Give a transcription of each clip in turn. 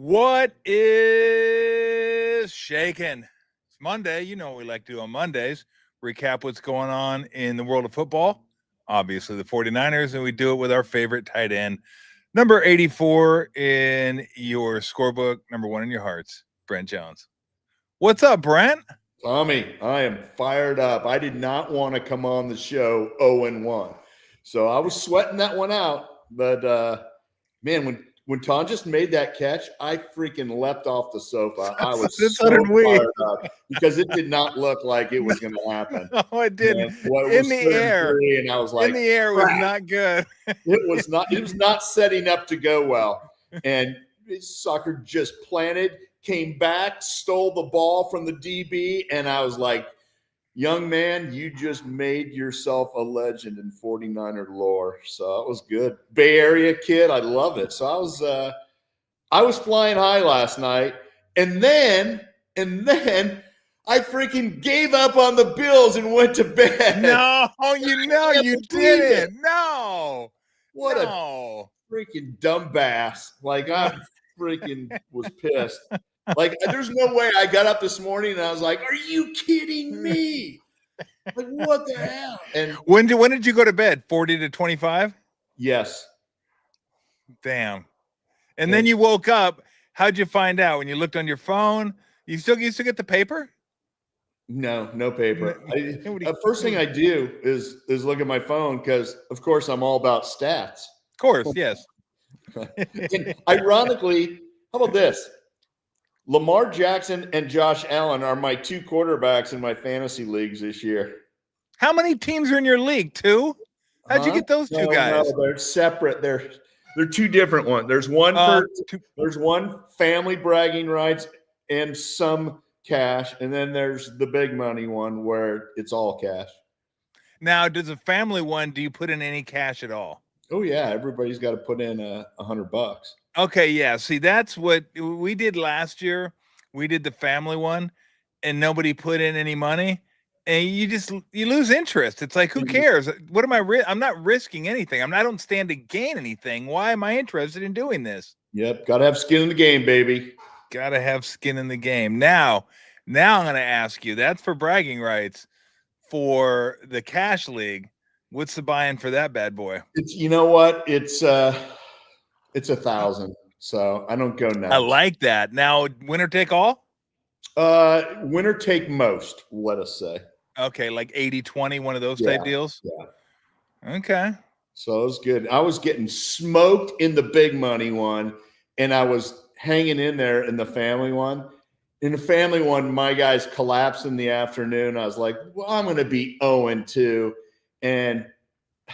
What is shaking? It's Monday. You know what we like to do on Mondays. Recap what's going on in the world of football. Obviously, the 49ers, and we do it with our favorite tight end. Number 84 in your scorebook, number 1 in your hearts, Brent Jones. What's up, Brent? Tommy, I am fired up. I did not want to come on the show 0-1. So I was sweating that one out. But, man, when Tom just made that catch, I freaking leapt off the sofa. I was so fired up because it did not look like it was going to happen. No, it didn't. In the air. And I was like, in the air was not good. It was not setting up to go well. And sucker just planted, came back, stole the ball from the DB, and I was like, young man, you just made yourself a legend in 49er lore. So it was good. Bay Area kid, I love it. So I was flying high last night, and then I freaking gave up on the Bills and went to bed. No, you didn't. No. What a freaking dumbass. Like, I freaking was pissed. Like, there's no way I got up this morning and I was like, are you kidding me? Like, what the hell? And when did you go to bed? 40 to 25? Yes. Damn. And then you woke up. How'd you find out? When you looked on your phone? You still get the paper? No paper. First thing I do is look at my phone because, of course, I'm all about stats. Of course, yes. And ironically, how about this? Lamar Jackson and Josh Allen are my 2 quarterbacks in my fantasy leagues this year. How many teams are in your league? 2? How'd you get those 2 guys? No, they're separate. They're 2 different ones. There's one family bragging rights and some cash, and then there's the big money one where it's all cash. Now, does a family one, do you put in any cash at all? Oh yeah, everybody's got to put in $100. Okay, yeah. See, that's what we did last year. We did the family one, and nobody put in any money, and you lose interest. It's like, who cares? What am I'm not risking anything. I don't stand to gain anything. Why am I interested in doing this? Yep, got to have skin in the game, baby. Got to have skin in the game. Now I'm going to ask you. That's for bragging rights. For the cash league, what's the buy-in for that bad boy? You know what? It's 1,000. So I don't go nuts. I like that. Now, winner take all? Winner take most, let us say. Okay, like 80-20, one of those type deals? Yeah. Okay. So it was good. I was getting smoked in the big money one, and I was hanging in there in the family one. In the family one, my guys collapsed in the afternoon. I was like, well, I'm going to be 0-2. And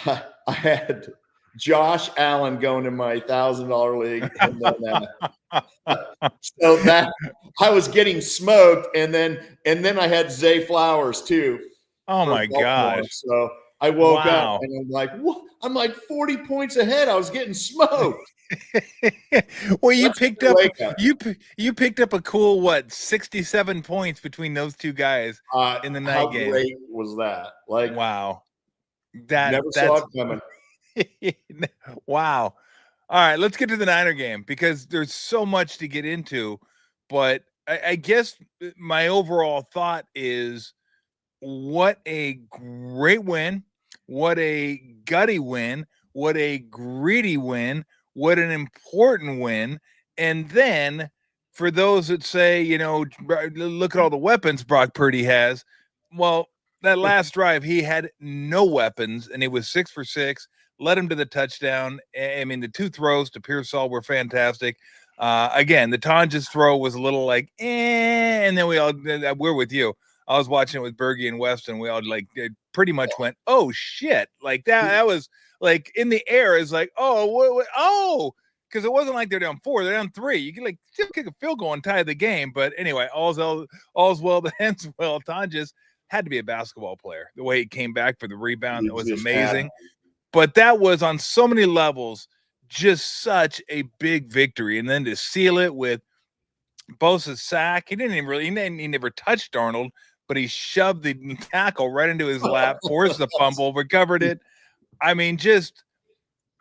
I had Josh Allen going in my $1,000 league. And then, so that I was getting smoked. And then I had Zay Flowers too. Oh my gosh. So I woke up and I'm like, what? I'm like 40 points ahead. I was getting smoked. Well, you picked up a cool 67 points between those 2 guys in the night game. How great was that? Like, wow. Never saw it coming. Wow. All right, let's get to the Niner game because there's so much to get into. But I guess my overall thought is what a great win, what a gutty win, what a greedy win, what an important win. And then for those that say, look at all the weapons Brock Purdy has. Well, that last drive, he had no weapons, and it was 6 for 6. Led him to the touchdown. I mean, the 2 throws to Pearsall were fantastic. Again, the Tonjes throw was a little like, and then we're with you. I was watching it with Bergie and Weston. We all pretty much went, oh shit, like that was like in the air is like, oh, because it wasn't like they're down 4, they're down 3. You can still kick a field goal and tie the game. But anyway, all's well that ends well. Tonjes had to be a basketball player. The way he came back for the rebound, that was amazing. But that was on so many levels just such a big victory. And then to seal it with Bosa's sack, he never touched Darnold, but he shoved the tackle right into his lap, forced the fumble, recovered it. I mean, just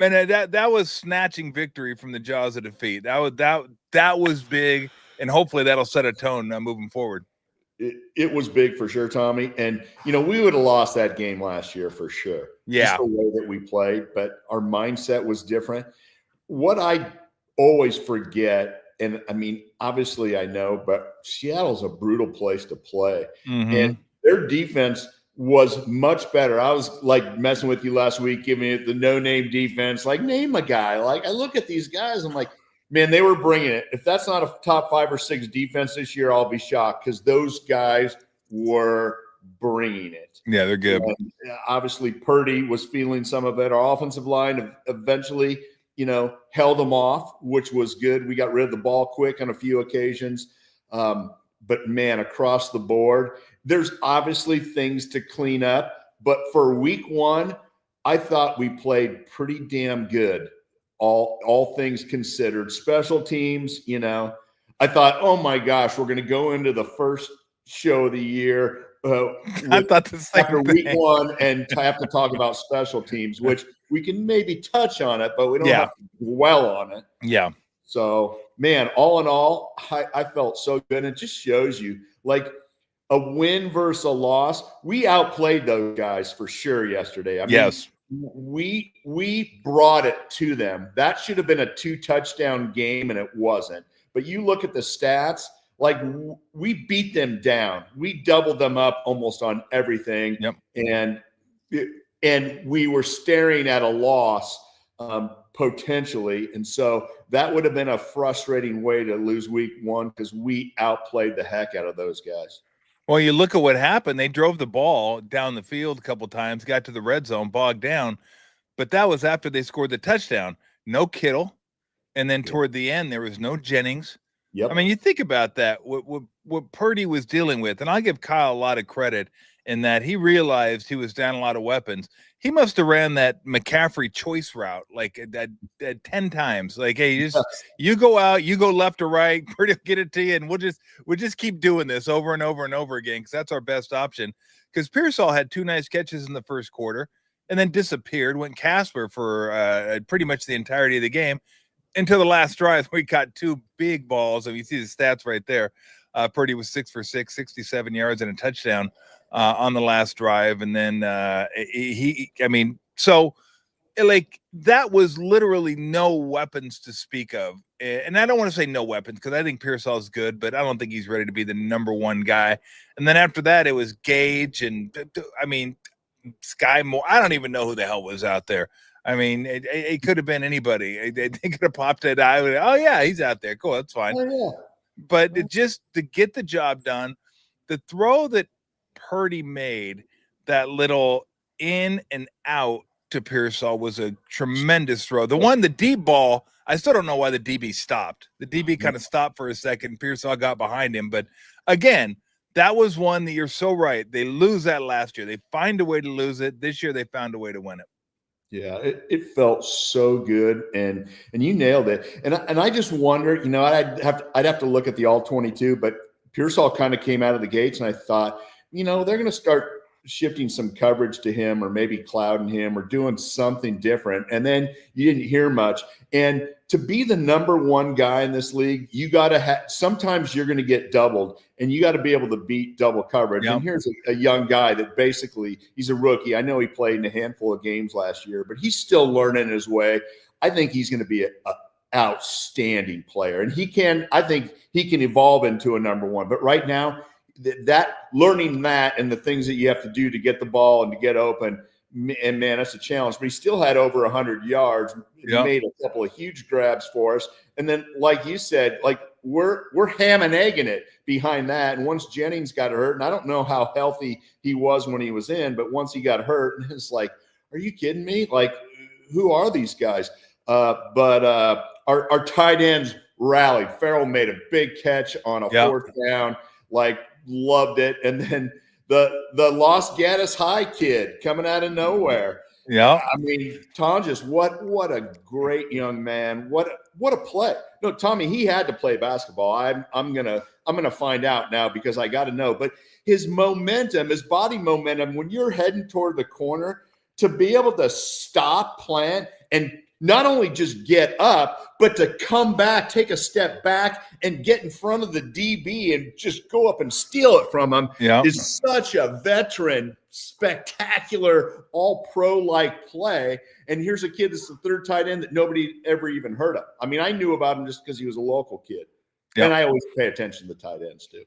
Man, that was snatching victory from the jaws of defeat. That was big, and hopefully that'll set a tone moving forward. It was big for sure, Tommy. And, we would have lost that game last year for sure. Yeah. Just the way that we played, but our mindset was different. What I always forget, and I mean, obviously I know, but Seattle's a brutal place to play. Mm-hmm. And their defense was much better. I was like messing with you last week, giving it the no-name defense. Like, name a guy. Like, I look at these guys, I'm like, man, they were bringing it. If that's not a top 5 or 6 defense this year, I'll be shocked because those guys were bringing it. Yeah, they're good. And obviously, Purdy was feeling some of it. Our offensive line eventually, held them off, which was good. We got rid of the ball quick on a few occasions. But, man, across the board, there's obviously things to clean up. But for week 1, I thought we played pretty damn good. All things considered. Special teams, I thought, oh my gosh, we're going to go into the first show of the year I thought the same after thing. week 1 and have to talk about special teams, which we can maybe touch on it, but we don't have to dwell on it. Yeah. So, man, all in all, I felt so good. It just shows you, like, a win versus a loss. We outplayed those guys for sure yesterday. I mean, yes. We brought it to them. That should have been a 2-touchdown game, and it wasn't. But you look at the stats, like, we beat them down. We doubled them up almost on everything. Yep. And we were staring at a loss potentially. And so that would have been a frustrating way to lose week 1 because we outplayed the heck out of those guys. Well, you look at what happened. They drove the ball down the field a couple times, got to the red zone, bogged down. But that was after they scored the touchdown. No Kittle. And then toward the end, there was no Jennings. Yep. I mean, you think about that, what Purdy was dealing with. And I give Kyle a lot of credit in that he realized he was down a lot of weapons. He must have ran that McCaffrey choice route like that 10 times. Like, hey, you go out, you go left or right, Purdy will get it to you, and we'll just keep doing this over and over and over again because that's our best option. Because Pearsall had 2 nice catches in the first quarter and then disappeared, went Casper for pretty much the entirety of the game until the last drive. We got 2 big balls, and you see the stats right there. Purdy was 6 for 6, 67 yards and a touchdown on the last drive. And then so like that was literally no weapons to speak of. And I don't want to say no weapons because I think Pearsall is good, but I don't think he's ready to be the number 1 guy. And then after that, it was Gage and Sky Moore. I don't even know who the hell was out there. I mean, it could have been anybody. They could have popped it. Oh yeah, he's out there. Cool, that's fine. Oh, yeah. But just to get the job done, the throw that Purdy made, that little in and out to Pearsall, was a tremendous throw. The one, the deep ball, I still don't know why the DB stopped. The DB kind of stopped for a second. Pearsall got behind him. But again, that was one that you're so right. They lose that last year. They find a way to lose it. This year they found a way to win it. Yeah, it felt so good, and you nailed it. And I just wonder, I'd have to look at the all 22, but Pearsall kind of came out of the gates, and I thought, they're going to start shifting some coverage to him, or maybe clouding him, or doing something different. And then you didn't hear much. And to be the number 1 guy in this league, you got to sometimes you're going to get doubled, and you got to be able to beat double coverage. Yep. And here's a young guy that basically, he's a rookie. I know he played in a handful of games last year, but he's still learning his way. I think he's going to be an outstanding player, and I think he can evolve into a number 1. But right now, that learning that and the things that you have to do to get the ball and to get open, and man, that's a challenge. But he still had over 100 yards. He made a couple of huge grabs for us. And then, like you said, like we're ham and egging it behind that. And once Jennings got hurt, and I don't know how healthy he was when he was in, but once he got hurt, it's like, are you kidding me? Like, who are these guys? But our tight ends rallied. Farrell made a big catch on a 4th down. Like, loved it. And then the Los Gatos High kid coming out of nowhere. Yeah. I mean, Tonjes, what a great young man. What a play. No, Tommy, he had to play basketball. I'm gonna find out now because I got to know. But his momentum, his body momentum, when you're heading toward the corner to be able to stop, plant, and not only just get up, but to come back, take a step back, and get in front of the DB and just go up and steal it from him is such a veteran, spectacular, all-pro-like play. And here's a kid that's the third tight end that nobody ever even heard of. I mean, I knew about him just because he was a local kid. Yep. And I always pay attention to the tight ends too.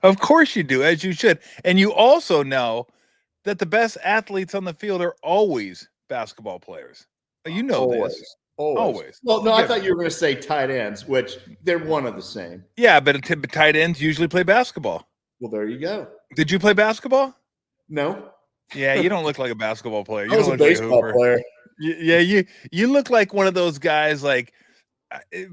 Of course you do, as you should. And you also know that the best athletes on the field are always basketball players. You know this. Always. Well, no, I thought you were going to say tight ends, which they're one of the same. Yeah, but tight ends usually play basketball. Well, there you go. Did you play basketball? No. Yeah, you don't look like a basketball player. You I was don't a baseball player. Yeah, you look like one of those guys. Like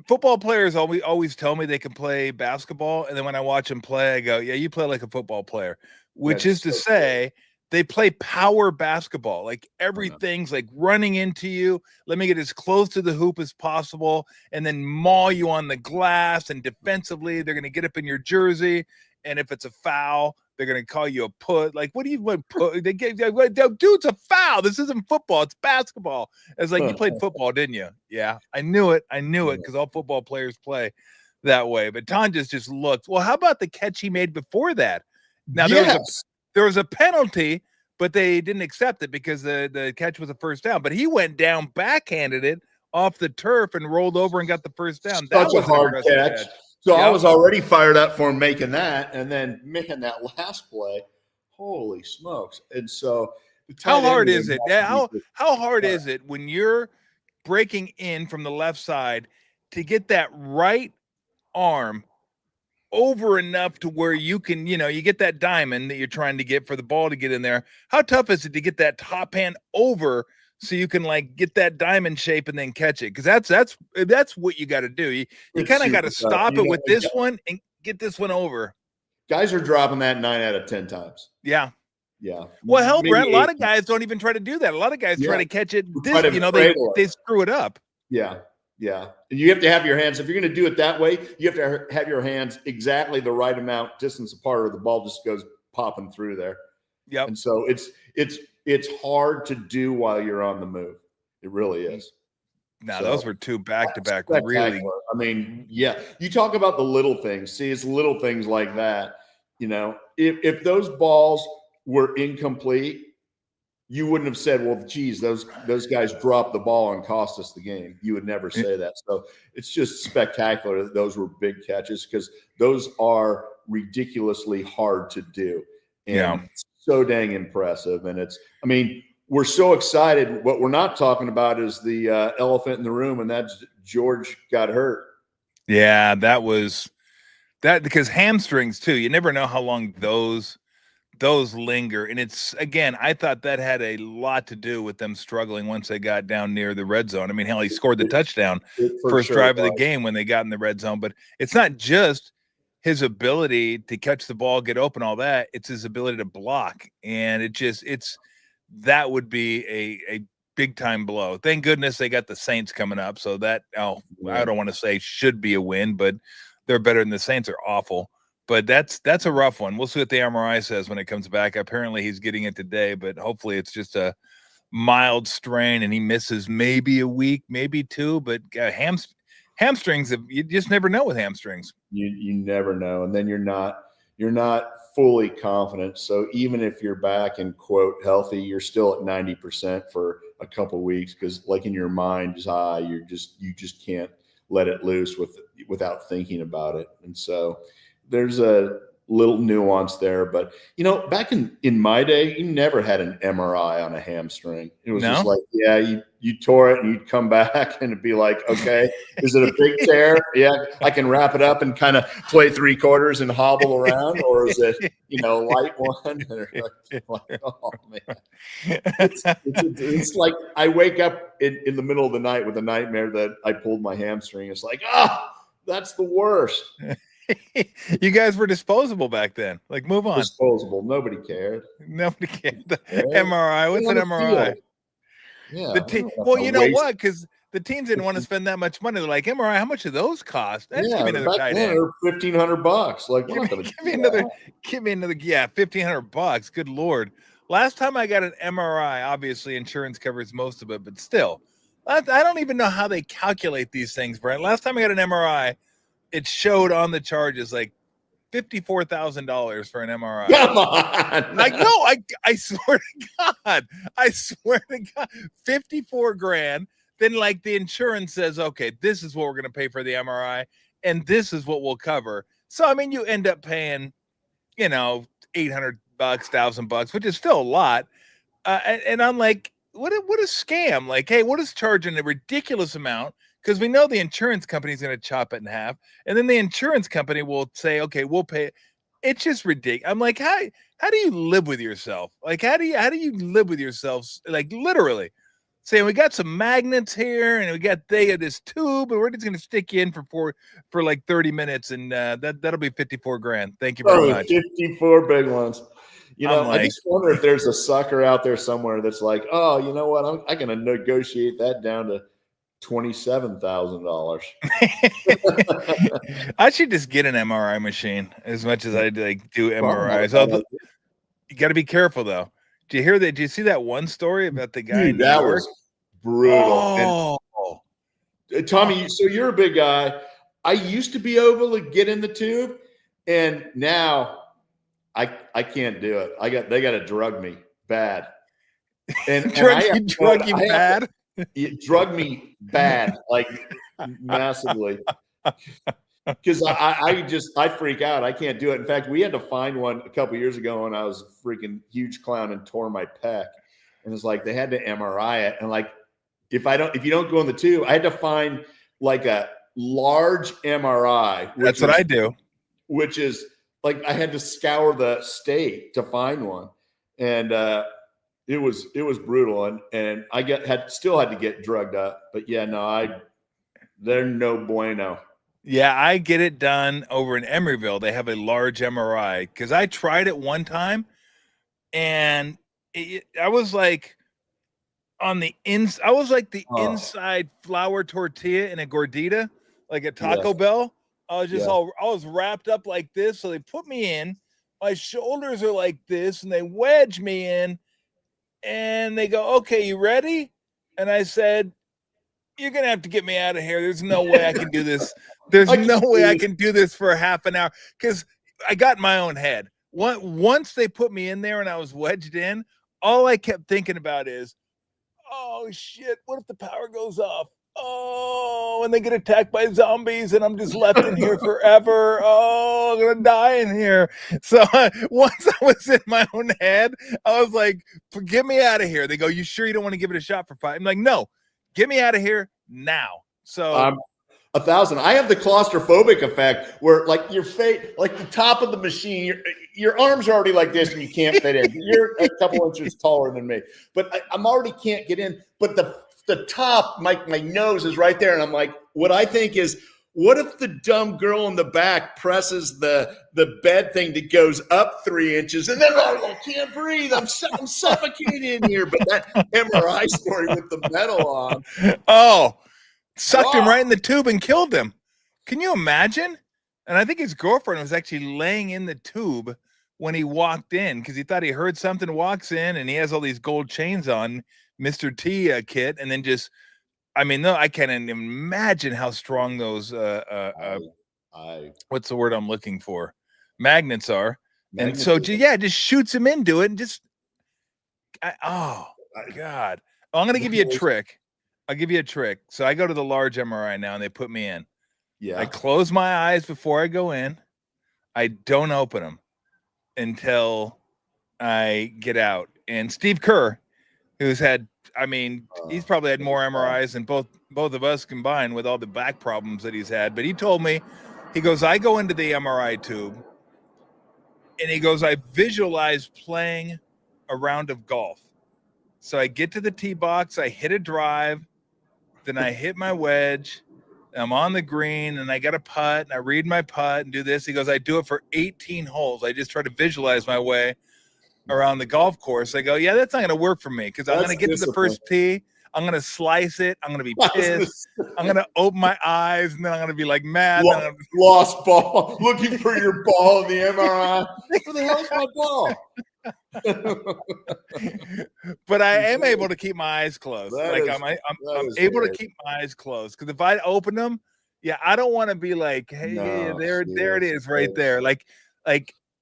football players always tell me they can play basketball, and then when I watch them play, I go, "Yeah, you play like a football player," which is to say. They play power basketball. Like everything's like running into you. Let me get as close to the hoop as possible and then maul you on the glass. And defensively, they're going to get up in your jersey. And if it's a foul, they're going to call you a put. Like, what do you want? They gave dude, it's a foul. This isn't football. It's basketball. It's like you played football, didn't you? Yeah, I knew it because all football players play that way. But Tonjes just looked. Well, how about the catch he made before that? Now there was a penalty, but they didn't accept it because the catch was a first down. But he went down, backhanded it off the turf, and rolled over and got the first down. Such a hard catch. So I was already fired up for him making that, and then making that last play. Holy smokes! And so, how hard is it? How hard is it when you're breaking in from the left side to get that right arm over enough to where you can, you get that diamond that you're trying to get for the ball to get in there? How tough is it to get that top hand over so you can like get that diamond shape and then catch it? Because that's what you got to do. You kind of got to stop it with this one and get this one over. Guys are dropping that 9 out of 10 times. Yeah. Yeah. Well, hell, Brent, a lot of guys don't even try to do that. A lot of guys try to catch it. They screw it up. Yeah. Yeah. And you have to have your hands, if you're going to do it that way, you have to have your hands exactly the right amount distance apart, or the ball just goes popping through there. Yeah. And so it's hard to do while you're on the move. It really is. Now, those were two back-to-back really. I mean, yeah. You talk about the little things. See, it's little things like that. If those balls were incomplete, you wouldn't have said, well, geez, those guys dropped the ball and cost us the game. You would never say that. So it's just spectacular that those were big catches, because those are ridiculously hard to do. And so dang impressive. And we're so excited. What we're not talking about is the elephant in the room, and that's George got hurt. Yeah, that was that, because hamstrings too. You never know how long those linger. And it's, again, I thought that had a lot to do with them struggling once they got down near the red zone. I mean, hell, he scored the touchdown first drive of the game when they got in the red zone. But it's not just his ability to catch the ball, get open, all that. It's his ability to block. And that would be a big time blow. Thank goodness they got the Saints coming up. So that, I don't want to say should be a win, but they're better than the Saints are awful. But that's a rough one. We'll see what the MRI says when it comes back. Apparently he's getting it today, but hopefully it's just a mild strain and he misses maybe a week, maybe two. But hamstrings, you just never know with hamstrings. You never know. And then you're not fully confident. So even if you're back and quote healthy, you're still at 90% for a couple of weeks, because like in your mind, you just can't let it loose without thinking about it. And so there's a little nuance there, but back in my day, you never had an MRI on a hamstring. It was just like, you tore it and you'd come back and it'd be like, okay, is it a big tear? Yeah, I can wrap it up and kind of play 3/4 and hobble around, or is it, light one? Like, oh man, it's like I wake up in the middle of the night with a nightmare that I pulled my hamstring. It's like, that's the worst. You guys were disposable back then. Like, move on. Disposable. Nobody cared. Nobody cared. The MRI. What's an MRI? Yeah. Well, you know what? Because the teams didn't want to spend that much money. They're like, MRI, how much do those cost? Give me another tight end. $1,500. Like, give me another. Yeah, $1,500. Good Lord. Last time I got an MRI, obviously insurance covers most of it, but still, I don't even know how they calculate these things, Brent. Last time I got an MRI, it showed on the charges like $54,000 for an MRI. Come on. Like, no, I swear to God, 54 grand. Then like the insurance says, okay, this is what we're going to pay for the MRI and this is what we'll cover. So, I mean, you end up paying, $800, $1,000, which is still a lot. And I'm like, what a scam. Like, hey, what is charging a ridiculous amount? Because we know the insurance company is going to chop it in half. And then the insurance company will say, okay, we'll pay. It's just ridiculous. I'm like, how do you live with yourself? Like, how do you live with yourself? Like, literally saying we got some magnets here and we got this tube and we're just going to stick you in for like 30 minutes and that'll be 54 grand. Thank you very much. 54 big ones. Like, I just wonder if there's a sucker out there somewhere that's like, oh, you know what? I'm going to negotiate that down to $27,000. I should just get an MRI machine as much as I like do MRIs. Although, you got to be careful though. Did you hear that? Did you see that one story about the guy in New York? Was brutal. Oh. And, Tommy, so you're a big guy. I used to be able to get in the tube, and now I can't do it. They got to drug me bad. And drug you bad? It drug me bad, like massively. Because I freak out. I can't do it. In fact, we had to find one a couple years ago when I was a freaking huge clown and tore my pec. And it's like they had to MRI it. And like if you don't go in the tube, I had to find like a large MRI. That's what I do. Which is like I had to scour the state to find one. And it was brutal. And I still had to get drugged up. But yeah, no, they're no bueno. Yeah, I get it done over in Emeryville. They have a large MRI because I tried it one time, and I was like on the I was like the inside flour tortilla in a gordita, like a Taco Bell. I was just I was wrapped up like this. So they put me in. My shoulders are like this, and they wedge me in, and they go, "Okay, you ready?" And I said, "You're going to have to get me out of here. There's no way I can do this. There's no way I can do this for half an hour." Because I got in my own head. Once they put me in there and I was wedged in, all I kept thinking about is, oh, shit, what if the power goes off? Oh, and they get attacked by zombies and I'm just left in here forever. Oh, I'm going to die in here. So once I was in my own head, I was like, get me out of here. They go, you sure you don't want to give it a shot for 5? I'm like, no. Get me out of here now. So 1,000. I have the claustrophobic effect where like your face, like the top of the machine, your arms are already like this and you can't fit in. You're a couple inches taller than me, but I'm already can't get in. But the top, my nose is right there. And I'm like, what I think is, what if the dumb girl in the back presses the bed thing that goes up 3 inches and then I can't breathe. I'm suffocating in here. But that MRI story with the metal on. Oh, sucked him right in the tube and killed him. Can you imagine? And I think his girlfriend was actually laying in the tube when he walked in because he thought he heard something, walks in, and he has all these gold chains on, Mr. T kit, and then just, I mean, no, I can't even imagine how strong those what's the word I'm looking for? Magnets are. And so just shoots him into it and just oh God. I'm gonna give you a trick. I'll give you a trick. So I go to the large MRI now and they put me in. Yeah. I close my eyes before I go in. I don't open them until I get out. And Steve Kerr, who's had, I mean, he's probably had more MRIs than both of us combined with all the back problems that he's had. But he told me, he goes, I go into the MRI tube, and he goes, I visualize playing a round of golf. So I get to the tee box, I hit a drive, then I hit my wedge, I'm on the green, and I got a putt, and I read my putt and do this. He goes, I do it for 18 holes. I just try to visualize my way around the golf course. I go, yeah, that's not going to work for me because I'm going to get to the first tee. I'm going to slice it. I'm going to be pissed. I'm going to open my eyes, and then I'm going to be like mad. Lost ball. Looking for your ball in the MRI. Where the hell's my ball? But I am able to keep my eyes closed. I'm able to keep my eyes closed, because if I open them, I don't want to be like, hey, there it is right there.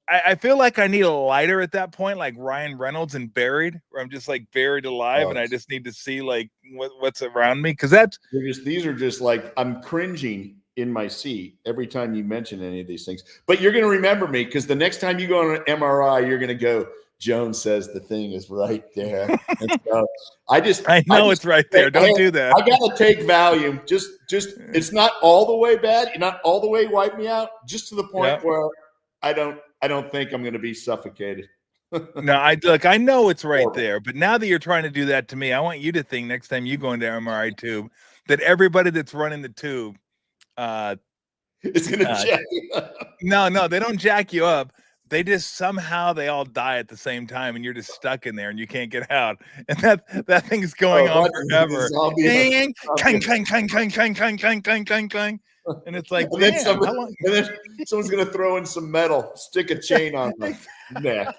I feel like I need a lighter at that point, like Ryan Reynolds in Buried, where I'm just like buried alive, and I just need to see like what's around me, because these are just like, I'm cringing in my seat every time you mention any of these things. But you're going to remember me, because the next time you go on an MRI, you're going to go, Jones says the thing is right there. And so I know it's right there. Don't do that. I got to take Valium. Just it's not all the way bad. You're not all the way wipe me out. Just to the point where I don't think I'm going to be suffocated. No, I know it's right there, but now that you're trying to do that to me, I want you to think next time you go into MRI tube that everybody that's running the tube it's going to jack you up. No, they don't jack you up. They just somehow they all die at the same time, and you're just stuck in there and you can't get out. And that thing's going on forever. Clang, clang, clang, clang, clang, clang, clang, clang, clang, clang, clang. And it's like, and then someone's going to throw in some metal, stick a chain on my neck.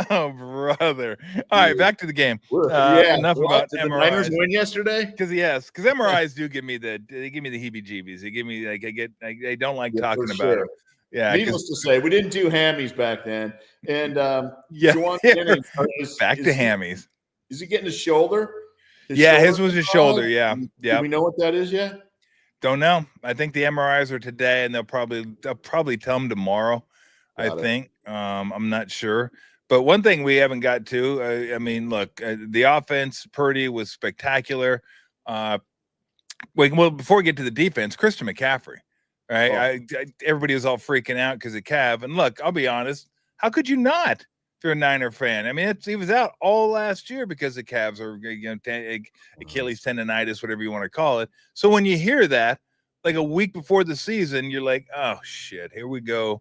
Oh, brother. All right, back to the game. Enough about did the Niners win yesterday? Because MRIs do give me the heebie-jeebies. They give me I don't like talking about them. Yeah. Needless to say, we didn't do hammies back then. And back to hammies. Is he getting his shoulder? His was his shoulder. Yeah. Do we know what that is yet? Don't know. I think the MRIs are today, and they'll probably tell him tomorrow. I think. I'm not sure. But one thing we haven't got to, look, the offense, Purdy was spectacular. Well, before we get to the defense, Christian McCaffrey, right? Everybody was all freaking out because of Cav. And look, I'll be honest, how could you not if you're a Niner fan? I mean, he was out all last year because of Cavs, or Achilles tendonitis, whatever you want to call it. So when you hear that, like a week before the season, you're like, oh, shit, here we go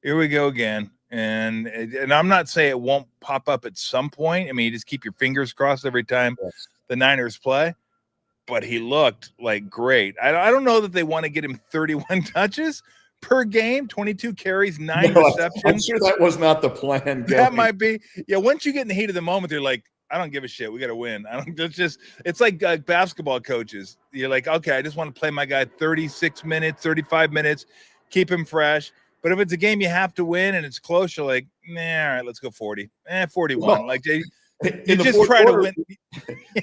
again. And I'm not saying it won't pop up at some point. I mean, you just keep your fingers crossed every time the Niners play. But he looked like great. I don't know that they want to get him 31 touches per game, 22 carries, 9 receptions. I'm sure that was not the plan. That might be. Yeah, once you get in the heat of the moment, they're like, I don't give a shit. We got to win. It's like basketball coaches. You're like, okay, I just want to play my guy 36 minutes, 35 minutes, keep him fresh. But if it's a game you have to win and it's close, you're like, all right, let's go 40. 41. Well, you just try to win.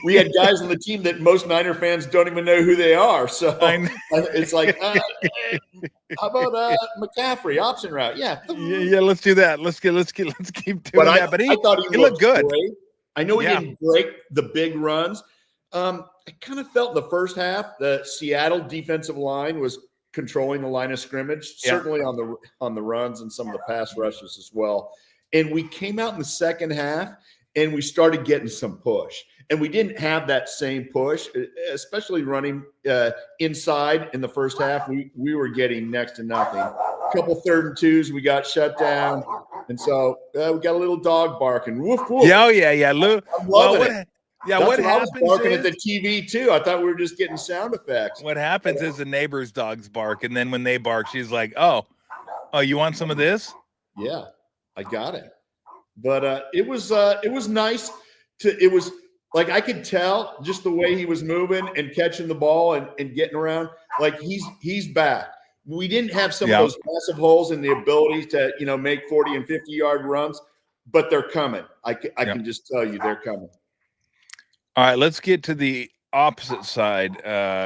We had guys on the team that most Niner fans don't even know who they are. So it's like, how about McCaffrey option route? Yeah, let's do that. Let's keep doing that. But I thought he looked good. Great. I know he didn't break the big runs. I kind of felt in the first half the Seattle defensive line was controlling the line of scrimmage, certainly on the runs and some of the pass rushes as well. And we came out in the second half and we started getting some push. And we didn't have that same push, especially running inside in the first half. We were getting next to nothing. A couple 3rd and 2s, we got shut down. And so we got a little dog barking. Woof, woof. Yeah. I'm loving it. Yeah, what happens? I was barking at the TV too. I thought we were just getting sound effects. What happens is the neighbor's dogs bark, and then when they bark, she's like, "Oh, you want some of this?" Yeah, I got it. But it was nice it was like I could tell just the way he was moving and catching the ball and getting around. Like he's back. We didn't have some of those massive holes in the ability to make 40 and 50-yard runs, but they're coming. I can just tell you they're coming. All right, let's get to the opposite side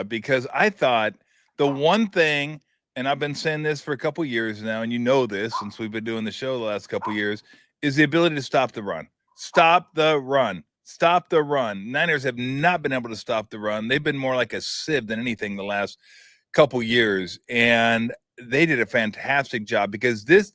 because I thought the one thing, and I've been saying this for a couple years now, and you know this since we've been doing the show the last couple years, is the ability to stop the run. Stop the run. Stop the run. Niners have not been able to stop the run. They've been more like a sieve than anything the last couple years, and they did a fantastic job because this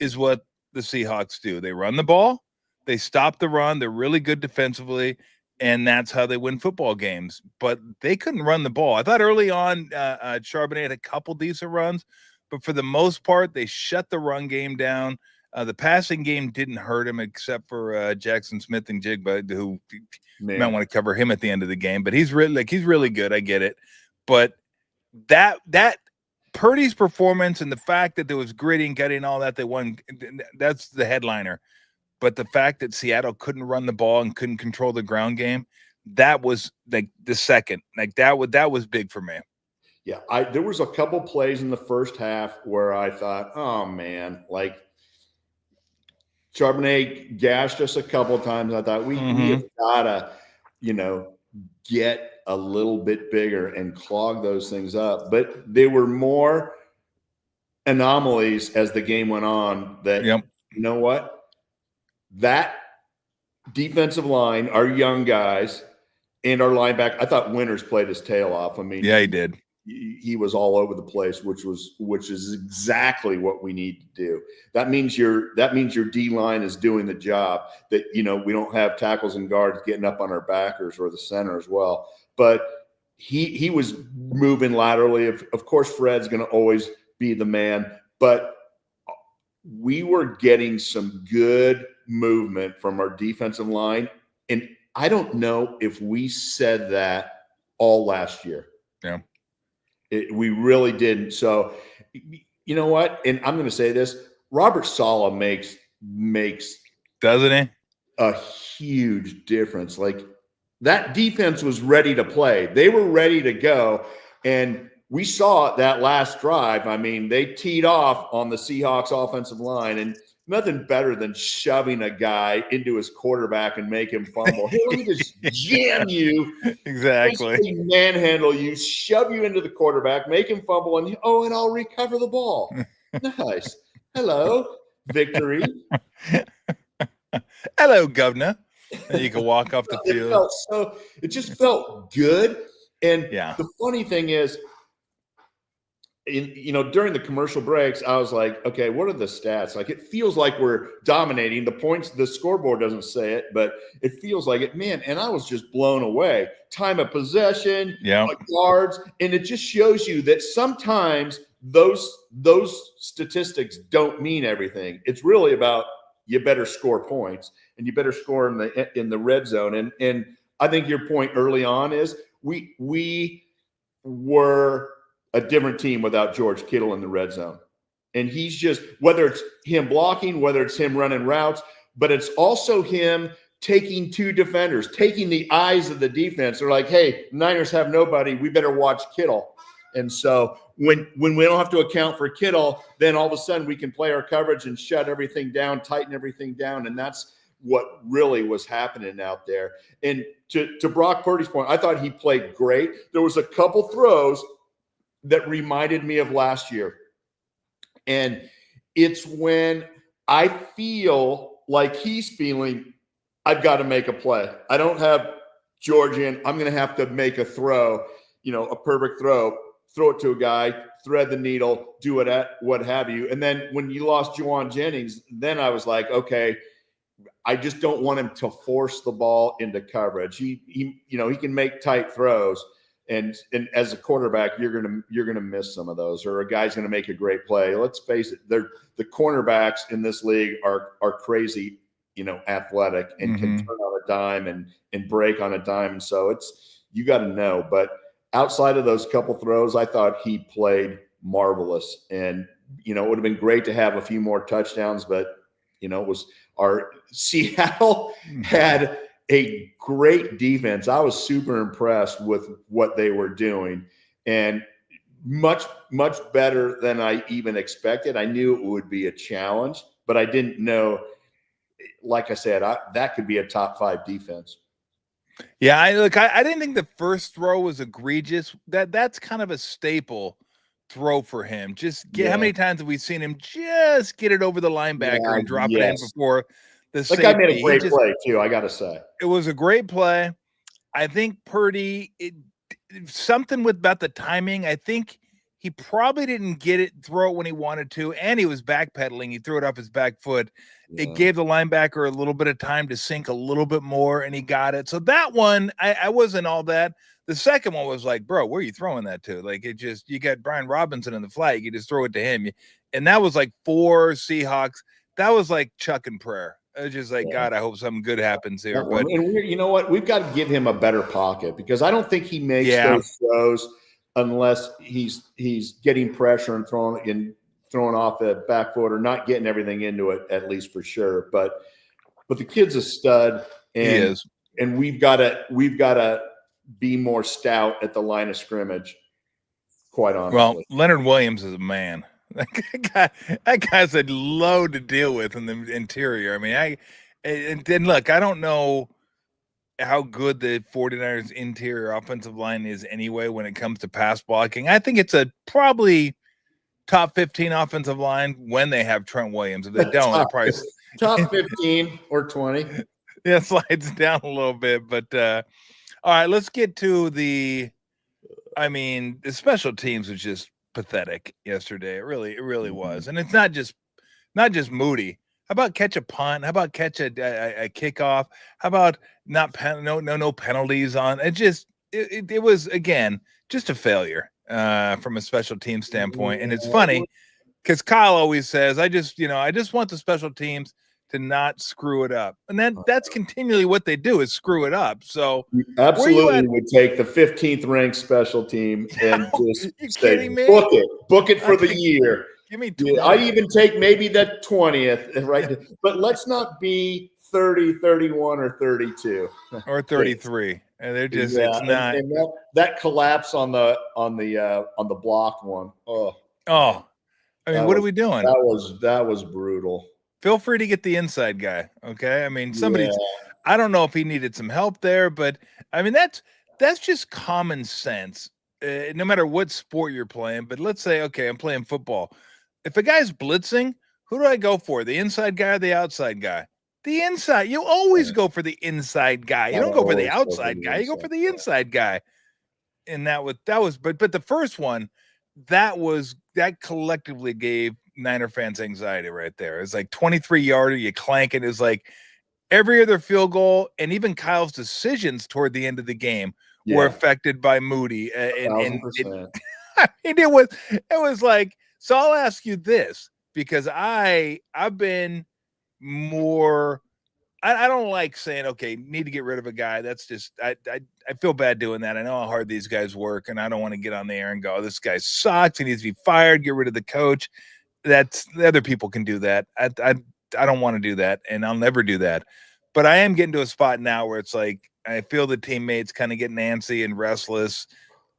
is what the Seahawks do. They run the ball. They stop the run. They're really good defensively. And that's how they win football games. But they couldn't run the ball. I thought early on Charbonnet had a couple decent runs, but for the most part, they shut the run game down. The passing game didn't hurt him except for Jackson Smith and Jigba, who you might want to cover him at the end of the game. But he's really good. I get it. But that Purdy's performance and the fact that there was gritty and gutting and all that, they won. That's the headliner. But the fact that Seattle couldn't run the ball and couldn't control the ground game, that was like the second. Like that was big for me. Yeah, there was a couple plays in the first half where I thought, oh man, like Charbonnet gashed us a couple of times. I thought we have gotta, get a little bit bigger and clog those things up. But they were more anomalies as the game went on that, you know what? That defensive line, our young guys, and our linebacker, I thought Winters played his tail off. I mean, yeah, he did. He was all over the place, which is exactly what we need to do. That means your D line is doing the job. That we don't have tackles and guards getting up on our backers or the center as well. But he was moving laterally. Of course, Fred's going to always be the man, but we were getting some good movement from our defensive line, and I don't know if we said that all last year. Yeah. We really didn't. So, you know what? And I'm going to say this: Robert Saleh makes doesn't he? A huge difference. Like that defense was ready to play; they were ready to go, and we saw that last drive. I mean, they teed off on the Seahawks offensive line, and nothing better than shoving a guy into his quarterback and make him fumble. Hey, let me just jam you. Exactly. Manhandle you, shove you into the quarterback, make him fumble, and I'll recover the ball. Nice. Hello, victory. Hello, governor. And you can walk off the field. It just felt good. And yeah. The funny thing is, during the commercial breaks, I was like, okay, what are the stats? Like, it feels like we're dominating. The points, the scoreboard doesn't say it, but it feels like it, man. And I was just blown away. Time of possession, yards, and it just shows you that sometimes those statistics don't mean everything. It's really about you better score points, and you better score in the red zone. And I think your point early on is we were a different team without George Kittle in the red zone. And he's just, whether it's him blocking, whether it's him running routes, but it's also him taking two defenders, taking the eyes of the defense. They're like, hey, Niners have nobody. We better watch Kittle. And so when we don't have to account for Kittle, then all of a sudden we can play our coverage and shut everything down, tighten everything down. And that's what really was happening out there. And to Brock Purdy's point, I thought he played great. There was a couple throws that reminded me of last year. And it's when I feel like he's feeling, I've got to make a play. I don't have George in. I'm going to have to make a throw, a perfect throw it to a guy, thread the needle, do it at what have you. And then when you lost Juwan Jennings, then I was like, okay, I just don't want him to force the ball into coverage. He can make tight throws. And as a quarterback, you're gonna miss some of those, or a guy's gonna make a great play. Let's face it, the cornerbacks in this league are crazy, athletic and can turn on a dime and break on a dime. And so you got to know. But outside of those couple throws, I thought he played marvelous. And it would have been great to have a few more touchdowns, but it was our Seattle had a great defense. I was super impressed with what they were doing, and much, much better than I even expected. I knew it would be a challenge, but I didn't know, like I said, that could be a top 5 defense. Yeah, I didn't think the first throw was egregious. That's kind of a staple throw for him. How many times have we seen him just get it over the linebacker and drop it in before the safety? That guy made a great play too, I got to say. It was a great play. I think Purdy, something about the timing. I think he probably didn't throw it when he wanted to, and he was backpedaling. He threw it off his back foot. Yeah. It gave the linebacker a little bit of time to sink a little bit more, and he got it. So that one, I wasn't all that. The second one was like, bro, where are you throwing that to? Like, you got Brian Robinson in the flat. You can just throw it to him. And that was like 4 Seahawks. That was like Chuck and prayer. I was just like, God, I hope something good happens here. But you know what? We've got to give him a better pocket, because I don't think he makes those throws unless he's getting pressure and throwing off the back foot or not getting everything into it, at least for sure. But the kid's a stud, He and is. we've got to be more stout at the line of scrimmage. Quite honestly. Well, Leonard Williams is a man. That guy's a load to deal with in the interior. I mean, and look, I don't know how good the 49ers interior offensive line is anyway when it comes to pass blocking. I think it's a probably top 15 offensive line when they have Trent Williams. If they don't, it probably top 15 or 20. Yeah, slides down a little bit. But all right, let's get to the special teams was just pathetic yesterday. It really was. And it's not just Moody. How about catch a punt? How about catch a kickoff? How about no penalties on it? It was, again, just a failure from a special team standpoint. And it's funny because Kyle always says, I just want the special teams to not screw it up. And that's continually what they do is screw it up. So you absolutely would take the 15th ranked special team and just say, book it for the year. Give me 20. I even take maybe the 20th, right? But let's not be 30, 31, or 32. Or 33. And they're just it's not and that collapse on the block one. Oh. I mean, what are we doing? That was brutal. Feel free to get the inside guy. Okay. I mean, I don't know if he needed some help there, but I mean, that's just common sense. No matter what sport you're playing, but let's say, okay, I'm playing football. If a guy's blitzing, who do I go for? The inside guy or the outside guy? The inside. You always go for the inside guy. You don't go for the outside guy. You go for the inside guy. And that was, but the first one, that collectively gave Niner fans anxiety right there. It's like 23-yarder, you clank it. It's like every other field goal, and even Kyle's decisions toward the end of the game were affected by Moody. And it was like, so I'll ask you this, because I've been more, I don't like saying, okay, need to get rid of a guy. That's just, I feel bad doing that. I know how hard these guys work, and I don't want to get on the air and go, this guy sucks, he needs to be fired, get rid of the coach. That's, the other people can do that. I don't want to do that, and I'll never do that. But I am getting to a spot now where it's like, I feel the teammates kind of getting antsy and restless.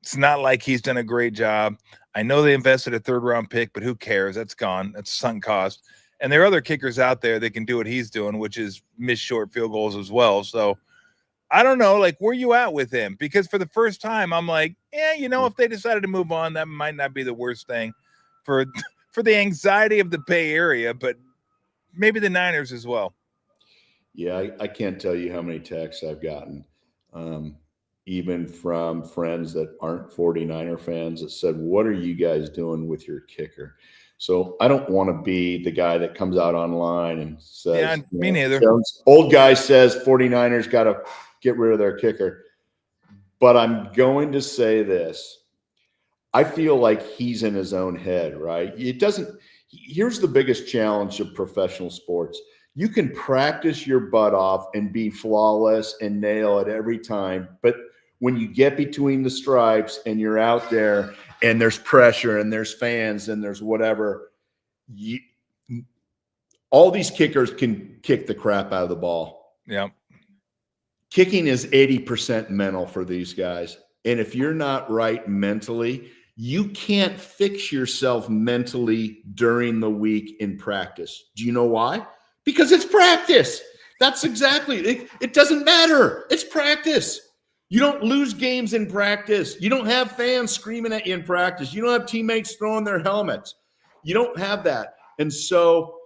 It's not like he's done a great job. I know they invested a 3rd-round pick, but who cares? That's gone. That's sunk cost. And there are other kickers out there that can do what he's doing, which is miss short field goals as well. So I don't know, like, where you at with him? Because for the first time, I'm like, if they decided to move on, that might not be the worst thing for the anxiety of the Bay Area, but maybe the Niners as well. Yeah, I can't tell you how many texts I've gotten, even from friends that aren't 49er fans, that said, what are you guys doing with your kicker? So I don't want to be the guy that comes out online and says, me neither. Old guy says 49ers got to get rid of their kicker. But I'm going to say this. I feel like he's in his own head, right? Here's the biggest challenge of professional sports. You can practice your butt off and be flawless and nail it every time. But when you get between the stripes and you're out there and there's pressure and there's fans and there's whatever, all these kickers can kick the crap out of the ball. Yeah. Kicking is 80% mental for these guys. And if you're not right mentally, you can't fix yourself mentally during the week in practice. Do you know why? Because it's practice. That's exactly it. It doesn't matter. It's practice. You don't lose games in practice. You don't have fans screaming at you in practice. You don't have teammates throwing their helmets. You don't have that. And so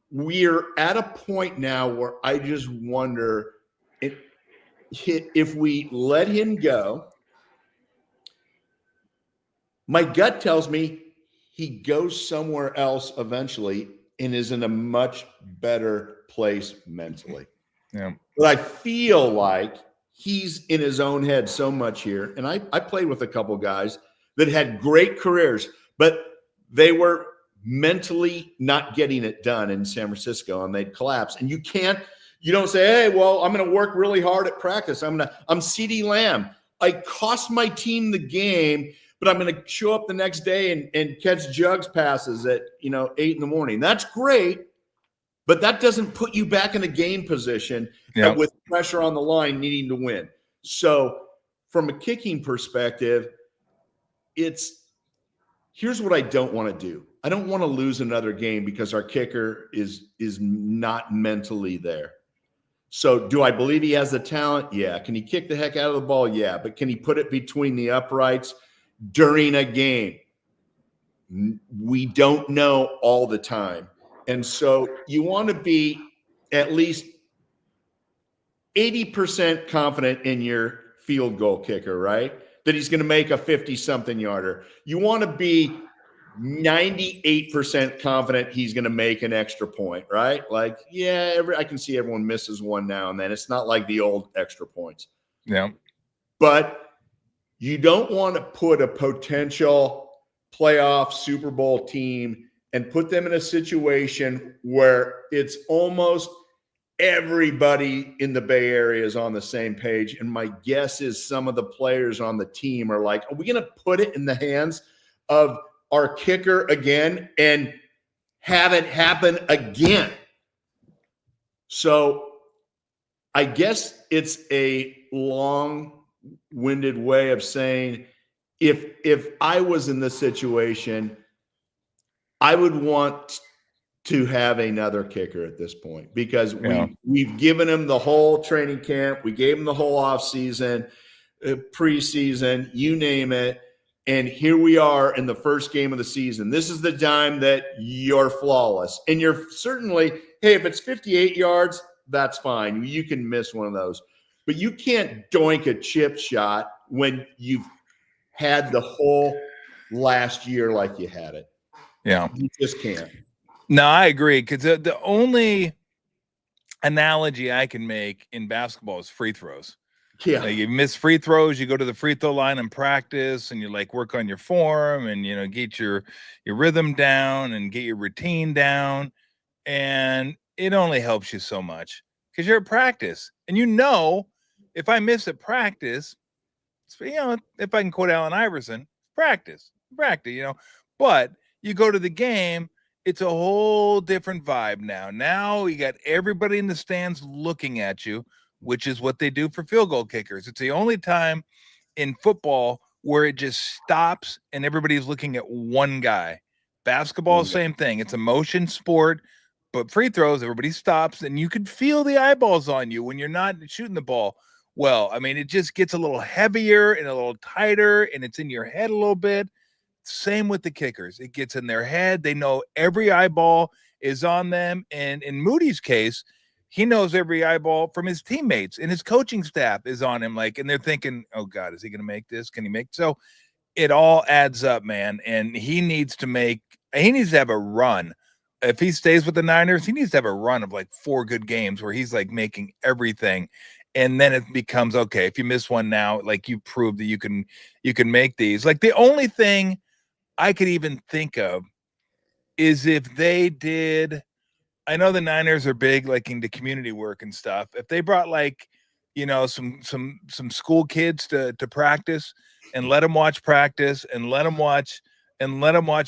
we're at a point now where I just wonder if we let him go. My gut tells me he goes somewhere else eventually and is in a much better place mentally. Yeah. But I feel like he's in his own head so much here. And I played with a couple guys that had great careers, but they were mentally not getting it done in San Francisco, and they'd collapse. And you don't say, hey, well, I'm going to work really hard at practice. I'm CeeDee Lamb. I cost my team the game, but I'm going to show up the next day and catch jugs passes at 8 a.m. That's great, but that doesn't put you back in a game position with pressure on the line, needing to win. So, from a kicking perspective, here's what I don't want to do. I don't want to lose another game because our kicker is not mentally there. So do I believe he has the talent? Yeah. Can he kick the heck out of the ball? Yeah. But can he put it between the uprights during a game? We don't know all the time. And so you want to be at least 80% confident in your field goal kicker, right? That he's going to make a 50-something yarder. You want to be 98% confident he's going to make an extra point, right? Like, I can see everyone misses one now and then. It's not like the old extra points. Yeah. But you don't want to put a potential playoff Super Bowl team and put them in a situation where it's almost everybody in the Bay Area is on the same page. And my guess is some of the players on the team are like, are we going to put it in the hands of our kicker again and have it happen again? So I guess it's a long-winded way of saying if I was in this situation, I would want to have another kicker at this point because we've given him the whole training camp. We gave him the whole offseason, preseason, you name it. And here we are in the first game of the season. This is the time that you're flawless. And you're certainly, hey, if it's 58 yards, that's fine. You can miss one of those. But you can't doink a chip shot when you've had the whole last year like you had it. Yeah. You just can't. No, I agree. Because the only analogy I can make in basketball is free throws. Yeah. Like you miss free throws, you go to the free throw line and practice, and you like work on your form and get your rhythm down and get your routine down. And it only helps you so much because you're at practice. And if I miss at practice, if I can quote Allen Iverson, practice. But you go to the game, it's a whole different vibe now. Now you got everybody in the stands looking at you, which is what they do for field goal kickers. It's the only time in football where it just stops and everybody's looking at one guy. Basketball, same thing. It's a motion sport, but free throws, everybody stops and you can feel the eyeballs on you when you're not shooting the ball. Well, I mean, it just gets a little heavier and a little tighter and it's in your head a little bit. Same with the kickers. It gets in their head. They know every eyeball is on them. And in Moody's case, he knows every eyeball from his teammates and his coaching staff is on him. And they're thinking, oh God, is he going to make this? Can he make? So it all adds up, man. And he needs to have a run. If he stays with the Niners, he needs to have a run of 4 good games where he's making everything. And then it becomes, okay, if you miss one now, you prove that you can make these. The only thing I could even think of is if they did, I know the Niners are big into community work and stuff. If they brought some school kids to practice and let them watch practice and let them watch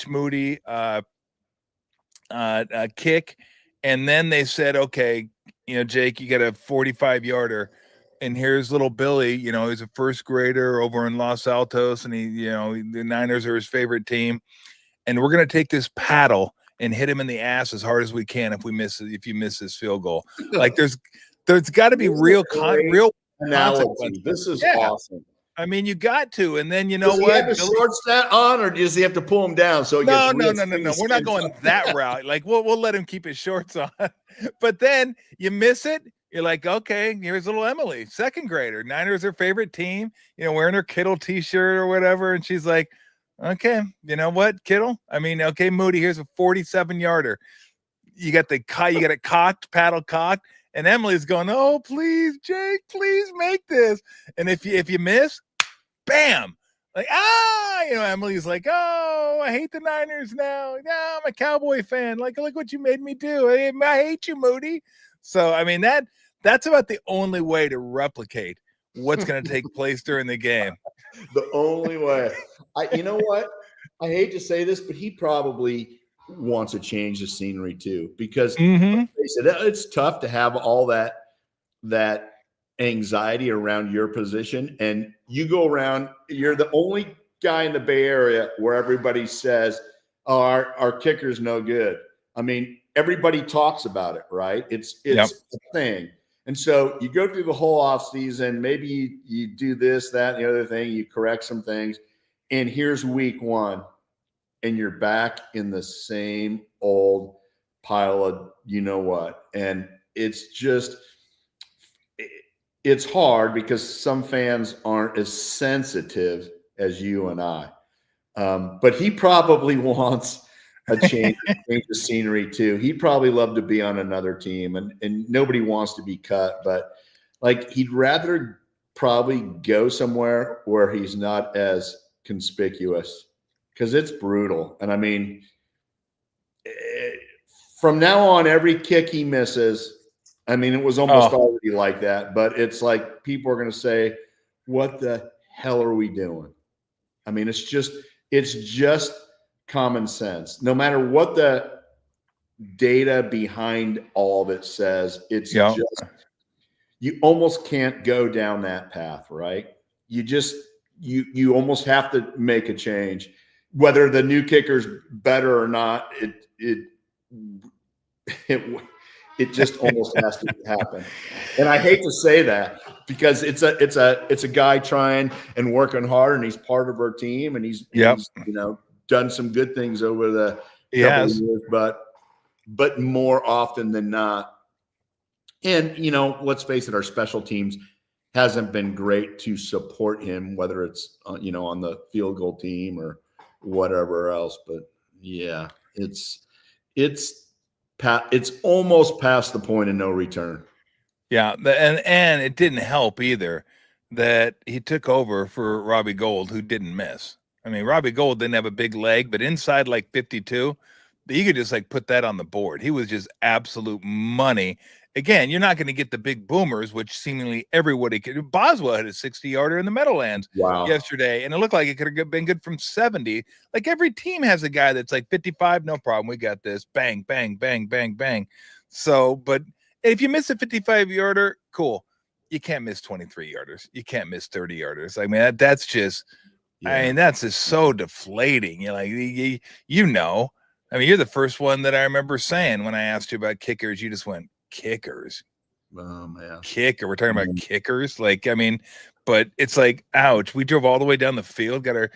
Moody kick, and then they said, okay, Jake, you got a 45 yarder, and here's little Billy. He's a first grader over in Los Altos, and the Niners are his favorite team, and we're gonna take this paddle and hit him in the ass as hard as we can if you miss this field goal. There's got to be real analogy. This is awesome. I mean, you got to, and then does he have his shorts on, or does he have to pull them down? So no. We're not going that route. We'll let him keep his shorts on, but then you miss it. You're like, okay, here's little Emily, second grader. Niners her favorite team. Wearing her Kittle T-shirt or whatever, and she's like, okay, you know what, Kittle? I mean, okay, Moody, here's a 47-yarder. You got it cocked, paddle cocked. And Emily's going, oh, please, Jake, please make this. And if you miss, bam. Emily's like, oh, I hate the Niners now. Yeah, I'm a Cowboy fan. Look what you made me do. I hate you, Moody. So, I mean, that's about the only way to replicate what's going to take place during the game. The only way. You know what? I hate to say this, but he probably wants to change the scenery too, because let's face it, it's tough to have all that anxiety around your position, and you go around. You're the only guy in the Bay Area where everybody says, "Oh, our kicker's no good." I mean, everybody talks about it, right? It's a thing. And so you go through the whole offseason, maybe you do this, that, and the other thing, you correct some things, and here's week one, and you're back in the same old pile of you know what. And it's just it's hard because some fans aren't as sensitive as you and I. But he probably wants a change of scenery too. He'd probably love to be on another team, and nobody wants to be cut, but like he'd rather probably go somewhere where he's not as conspicuous, because it's brutal. And I mean, from now on, every kick he misses, I mean, it was almost already like that, but it's like people are going to say, what the hell are we doing? I mean, it's just common sense. No matter what the data behind all of it says, it's just, you almost can't go down that path, right? You almost have to make a change. Whether the new kicker's better or not, it just almost has to happen. And I hate to say that, because it's a guy trying and working hard, and he's part of our team, and he's done some good things over the couple of years, but more often than not. And let's face it, our special teams hasn't been great to support him, whether it's on the field goal team or whatever else. But yeah, it's almost past the point of no return. Yeah, and it didn't help either that he took over for Robbie Gould, who didn't miss. I mean, Robbie Gould didn't have a big leg, but inside like 52, you could just like put that on the board. He was just absolute money. Again, you're not going to get the big boomers, which seemingly everybody could. Boswell had a 60-yarder in the Meadowlands yesterday, and it looked like it could have been good from 70. Like every team has a guy that's like 55, no problem, we got this. Bang, bang, bang, bang, bang. So, but if you miss a 55-yarder, cool. You can't miss 23-yarders. You can't miss 30-yarders. I mean, that's just, I mean, that's just so deflating. You're like, I mean, you're the first one that I remember saying when I asked you about kickers, you just went, kickers. Oh man, kicker. We're talking about kickers. Like, I mean, but it's like, ouch. We drove all the way down the field, got our,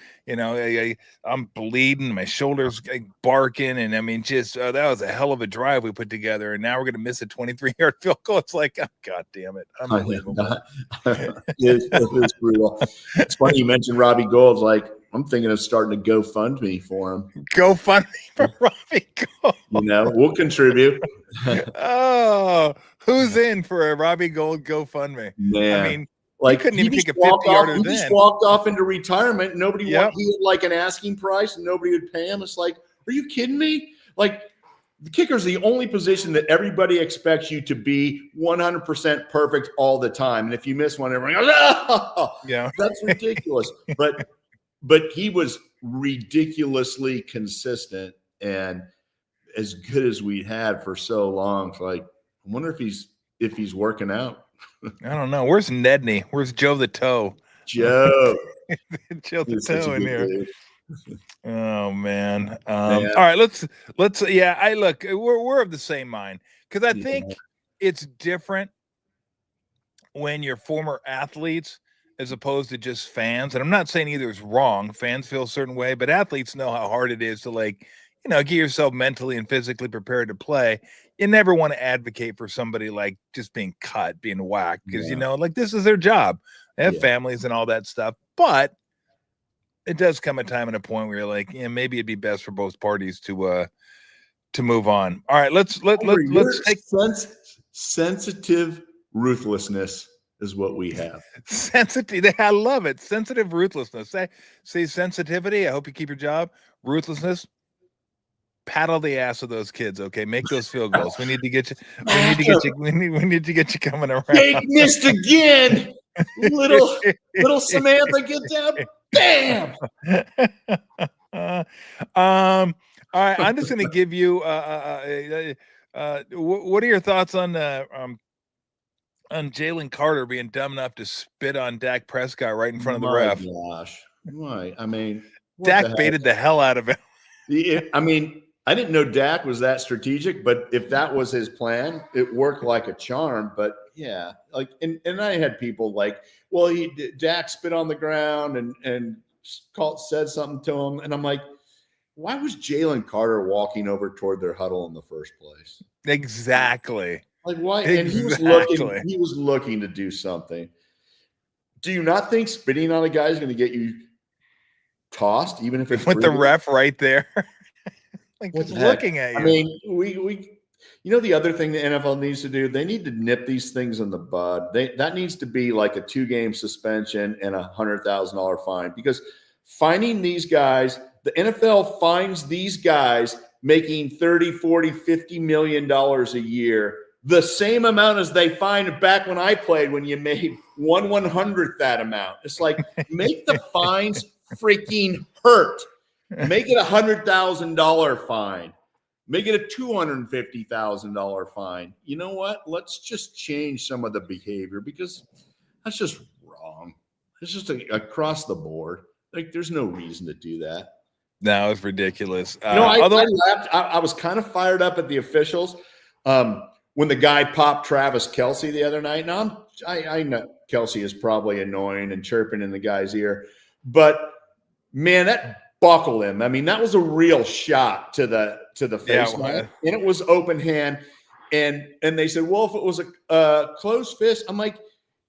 I'm bleeding, my shoulders barking, and I mean, just that was a hell of a drive we put together, and now we're gonna miss a 23-yard field goal. It's like, oh, god damn it, unbelievable. It's brutal. It's funny you mentioned Robbie Gould. Like, I'm thinking of starting to GoFundMe for him. GoFundMe for Robbie Gould. We'll contribute. Oh, who's in for a Robbie Gould GoFundMe? Man. I mean, like, he couldn't even kick a 50-yarder. He just walked off into retirement. Nobody he had like an asking price, and nobody would pay him. It's like, are you kidding me? Like, the kicker's the only position that everybody expects you to be 100% perfect all the time. And if you miss one, everyone goes, oh, that's ridiculous. But he was ridiculously consistent and as good as we had for so long. It's like, I wonder if he's working out. I don't know. Where's Nedney? Where's Joe the Toe? Joe the Toe in here. Oh man. All right, let's I look, we're of the same mind, because I think it's different when you're former athletes as opposed to just fans. And I'm not saying either is wrong. Fans feel a certain way, but athletes know how hard it is to, like, get yourself mentally and physically prepared to play. You never want to advocate for somebody like just being cut, being whacked, because like, this is their job. They have families and all that stuff. But it does come a time and a point where you're like, maybe it'd be best for both parties to move on. All right, let's take sensitive ruthlessness is what we have. Sensitive. I love it. Sensitive ruthlessness. Say sensitivity. I hope you keep your job. Ruthlessness. Paddle the ass of those kids. Okay, make those field goals. We need to get you. We need to get you coming around. Jake missed again. little Samantha get down, bam. All right, I'm just going to give you. What are your thoughts on Jalen Carter being dumb enough to spit on Dak Prescott right in front of the My ref? gosh. Why? I mean, what Dak the heck? baited the hell out of him. I mean, I didn't know Dak was that strategic, but if that was his plan, it worked like a charm. But yeah, like, and I had people like, well, Dak spit on the ground and said something to him, and I'm like, why was Jalen Carter walking over toward their huddle in the first place? Exactly. Like, why? Exactly. And he was looking to do something. Do you not think spitting on a guy is going to get you tossed, even if it's with the breathing? ref right there? Like, What just the heck? looking at you. I mean, we the other thing the NFL needs to do, they need to nip these things in the bud. That needs to be like a 2-game suspension and $100,000 fine, because finding these guys, the NFL finds these guys making 30, 40, 50 million dollars a year, the same amount as they fined back when I played, when you made 1/100th that amount. It's like, make the fines freaking hurt. Make it $100,000 fine. Make it a $250,000 fine. You know what? Let's just change some of the behavior, because that's just wrong. It's just across the board. Like, there's no reason to do that. No, it's ridiculous. I laughed. I was kind of fired up at the officials when the guy popped Travis Kelce the other night. Now, I know Kelce is probably annoying and chirping in the guy's ear, but man, that buckled him. I mean, that was a real shot to the face, and it was open hand. And they said, well, if it was a closed fist, I'm like,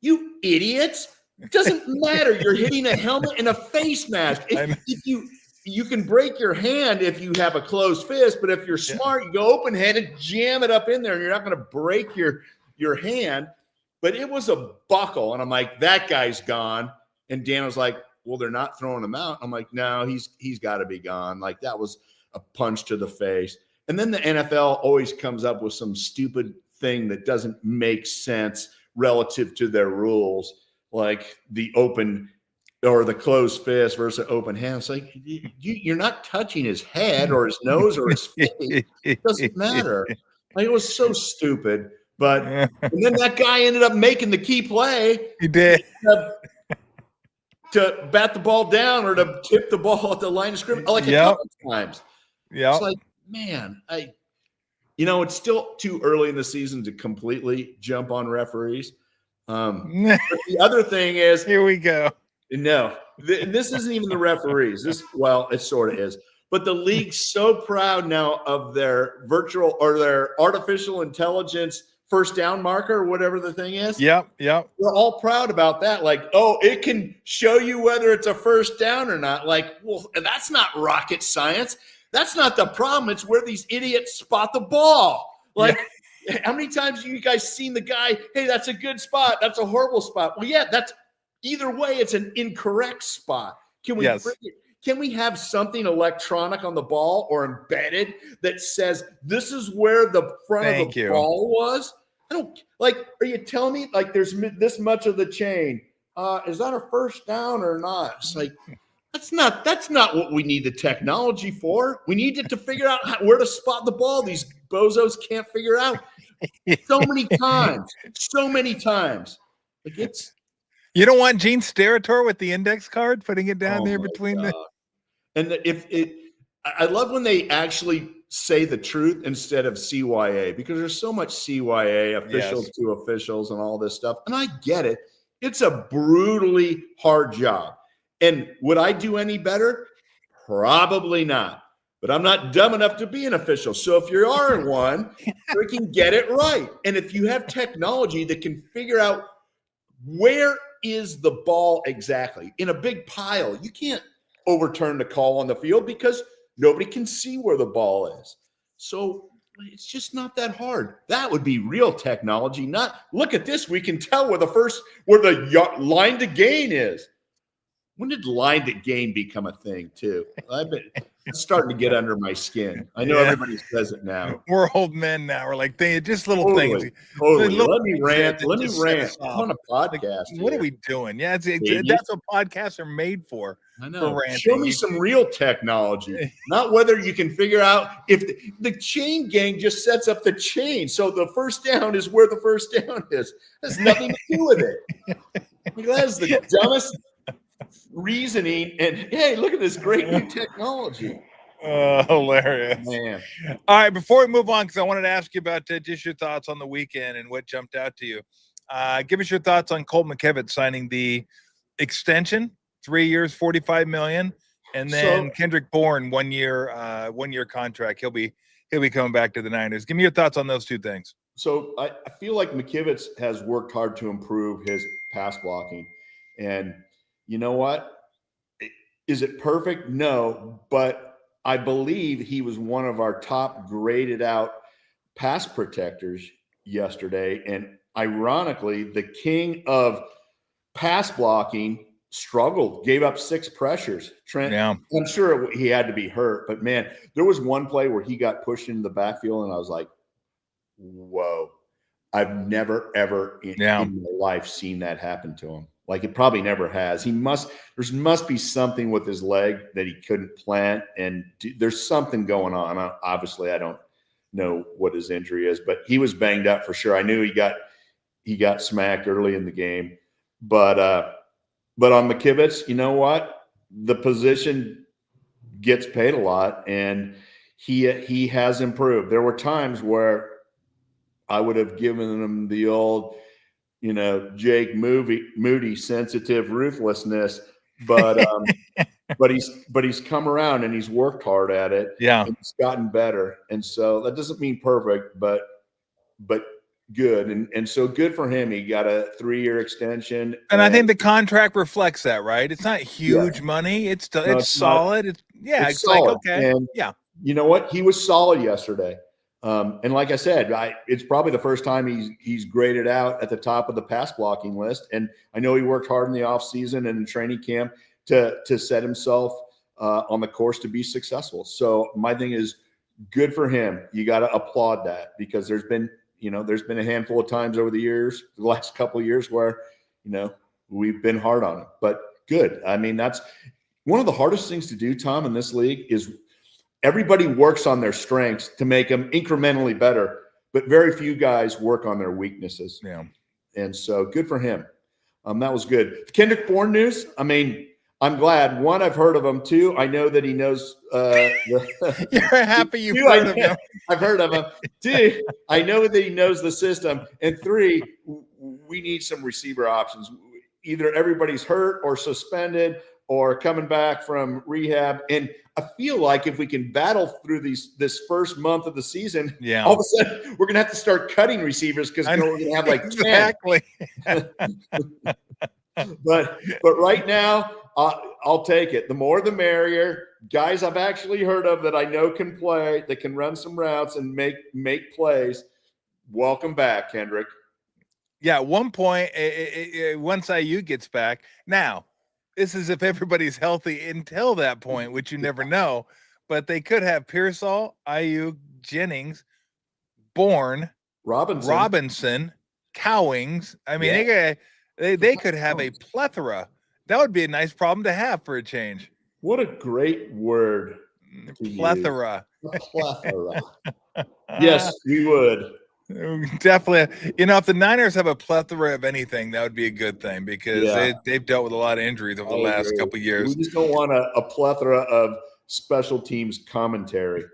you idiots! It doesn't matter. You're hitting a helmet and a face mask. If you can break your hand if you have a closed fist, but if you're smart, you go open handed, jam it up in there, and you're not going to break your hand. But it was a buckle, and I'm like, that guy's gone. And Dan was like, well, they're not throwing him out. I'm like, no, he's got to be gone. Like, that was a punch to the face. And then the NFL always comes up with some stupid thing that doesn't make sense relative to their rules, like the open or the closed fist versus open hand. It's like, you're not touching his head or his nose or his face. It doesn't matter. Like, it was so stupid. But and then that guy ended up making the key play. He did. To bat the ball down or to tip the ball at the line of scrimmage, like a couple times. Yeah, it's like, man, it's still too early in the season to completely jump on referees. But the other thing is, here we go. No, this isn't even the referees. It sort of is. But the league's so proud now of their virtual or their artificial intelligence first down marker, or whatever the thing is. Yep. We're all proud about that. Like, oh, it can show you whether it's a first down or not. Like, well, that's not rocket science. That's not the problem. It's where these idiots spot the ball. Like, how many times have you guys seen the guy, hey, that's a good spot, that's a horrible spot? Well, yeah, that's either way, it's an incorrect spot. Can we have something electronic on the ball or embedded that says this is where the front of the ball was? I don't are you telling me like there's this much of the chain? Is that a first down or not? It's like, that's not what we need the technology for. We need it to figure out where to spot the ball. These bozos can't figure out so many times. Like, it's. You don't want Gene Steratore with the index card, putting it down there between the. And I love when they actually say the truth instead of CYA, because there's so much CYA, officials to officials, and all this stuff. And I get it. It's a brutally hard job. And would I do any better? Probably not. But I'm not dumb enough to be an official. So if you are in one, freaking get it right. And if you have technology that can figure out where is the ball exactly in a big pile, you can't overturn the call on the field because nobody can see where the ball is. So it's just not that hard. That would be real technology. Not look at this. We can tell where the line to gain is. When did line to gain become a thing too? It's starting to get under my skin. I know everybody says it now. We're old men now. We're like, just little Totally, things. totally. Little Let me things rant. that Let me just set rant. us I'm off. on a podcast. What here. are we doing? Yeah, Genius. that's what podcasts are made for. I know. For ranting. Show me some real technology, not whether you can figure out if the chain gang just sets up the chain. So the first down is where the first down is. Has nothing to do with it. Like, that is the dumbest reasoning. And hey, look at this great new technology. Hilarious. Man. All right, before we move on, because I wanted to ask you about just your thoughts on the weekend and what jumped out to you. Give us your thoughts on Colt McKivitz signing the extension, 3 years, $45 million, and then Kendrick Bourne 1 year, 1 year contract. He'll be coming back to the Niners. Give me your thoughts on those two things. So I feel like McKivitz has worked hard to improve his pass blocking, and you know what? Is it perfect? No, but I believe he was one of our top graded out pass protectors yesterday, and ironically, the king of pass blocking struggled, gave up 6 pressures. Trent, I'm sure he had to be hurt, but man, there was one play where he got pushed into the backfield, and I was like, whoa, I've never, ever in my life seen that happen to him. Like, it probably never has. There must be something with his leg that he couldn't plant, and there's something going on. Obviously, I don't know what his injury is, but he was banged up for sure. I knew he got smacked early in the game, but on McKivitz, you know what? The position gets paid a lot, and he has improved. There were times where I would have given him the old, Jake Moody sensitive ruthlessness, but he's come around and he's worked hard at it. Yeah, and he's gotten better, and so that doesn't mean perfect, but good, and so good for him. He got a 3-year extension, and I think the contract reflects that, right? It's not huge money. It's solid. It's solid. Like, okay, and you know what? He was solid yesterday. And like I said, it's probably the first time he's graded out at the top of the pass blocking list. And I know he worked hard in the offseason and in training camp to set himself on the course to be successful. So my thing is, good for him. You got to applaud that, because there's been a handful of times over the last couple of years where, we've been hard on him, but good. I mean, that's one of the hardest things to do, Tom, in this league is everybody works on their strengths to make them incrementally better, but very few guys work on their weaknesses. Yeah. And so good for him. That was good. The Kendrick Bourne news, I mean, I'm glad. One, I've heard of him. Two, I know that he knows. You're happy you've heard of him. I've heard of him. Two, I know that he knows the system. And three, we need some receiver options. Either everybody's hurt or suspended or coming back from rehab. And I feel like if we can battle through this first month of the season, all of a sudden we're going to have to start cutting receivers, because we're going to have like 10. Exactly. But right now, I'll take it. The more the merrier. Guys I've actually heard of that I know can play, that can run some routes and make plays. Welcome back, Kendrick. Yeah, at one point, once IU gets back. Now, this is if everybody's healthy until that point, which you never know. But they could have Pearsall, IU, Jennings, Bourne, Robinson, Cowings. I mean, they could have a plethora. That would be a nice problem to have for a change. What a great word. Plethora. A plethora. Yes, we would. Definitely. If the Niners have a plethora of anything, that would be a good thing, because they've dealt with a lot of injuries over the last couple of years. We just don't want a plethora of special teams commentary.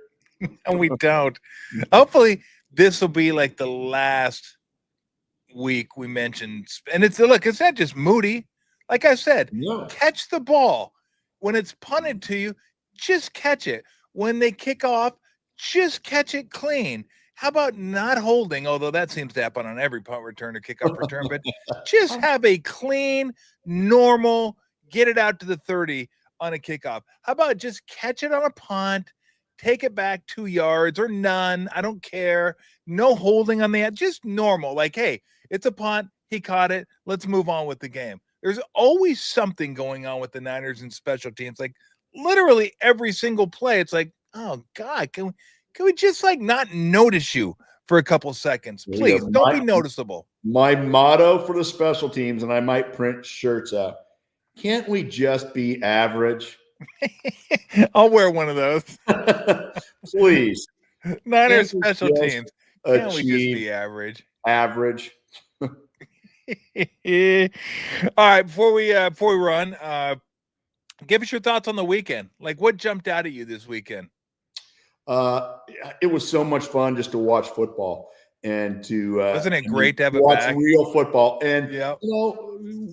And we don't. Hopefully, this will be like the last week we mentioned. And it's not just Moody. Like I said, catch the ball. When it's punted to you, just catch it. When they kick off, just catch it clean. How about not holding, although that seems to happen on every punt return or kickoff return, but just have a clean, normal, get it out to the 30 on a kickoff. How about just catch it on a punt, take it back 2 yards or none. I don't care. No holding on the end, just normal. Like, hey, it's a punt. He caught it. Let's move on with the game. There's always something going on with the Niners and special teams. Like literally every single play, it's like, oh God, can we just like not notice you for a couple seconds? Please don't be noticeable. My motto for the special teams, and I might print shirts out. Can't we just be average? I'll wear one of those. Please. Niners special teams. Can't we just be average? Average. All right, before we run, give us your thoughts on the weekend. Like, what jumped out at you this weekend? It was so much fun just to watch football and to wasn't it great to have watch it back? Real football. And yeah,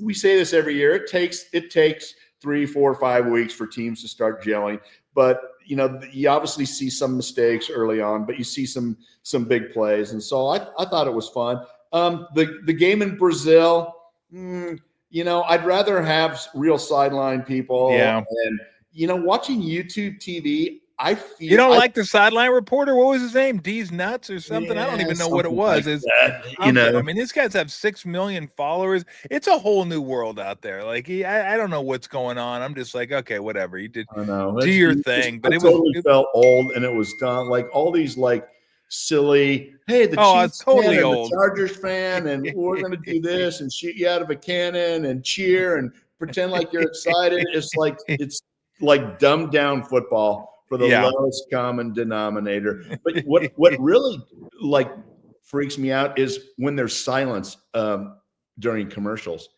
we say this every year. It takes 3, 4, 5 weeks for teams to start gelling. But you obviously see some mistakes early on, but you see some big plays. And so I thought it was fun. The game in Brazil, I'd rather have real sideline people. Yeah. And watching YouTube TV, I feel you don't like the sideline reporter. What was his name? D's Nuts or something? I don't even know what it was. Like I mean, these guys have 6 million followers. It's a whole new world out there. Like, I don't know what's going on. I'm just like, okay, whatever. You did do your thing, but it felt old, and it was done like all these like silly. Hey, the Chiefs totally fan old. The Chargers fan, and we're going to do this and shoot you out of a cannon and cheer and pretend like you're excited. It's like dumbed down football for the lowest common denominator. But what really like freaks me out is when there's silence during commercials,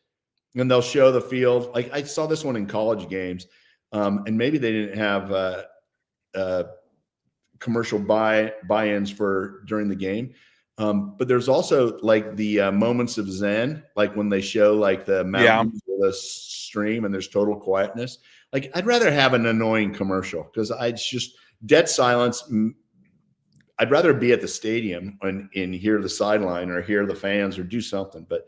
and they'll show the field. Like I saw this one in college games, and maybe they didn't have commercial buy-ins for during the game. But there's also like the moments of Zen, like when they show like the mountains or the stream and there's total quietness. Like I'd rather have an annoying commercial because it's just dead silence. I'd rather be at the stadium and hear the sideline or hear the fans or do something. But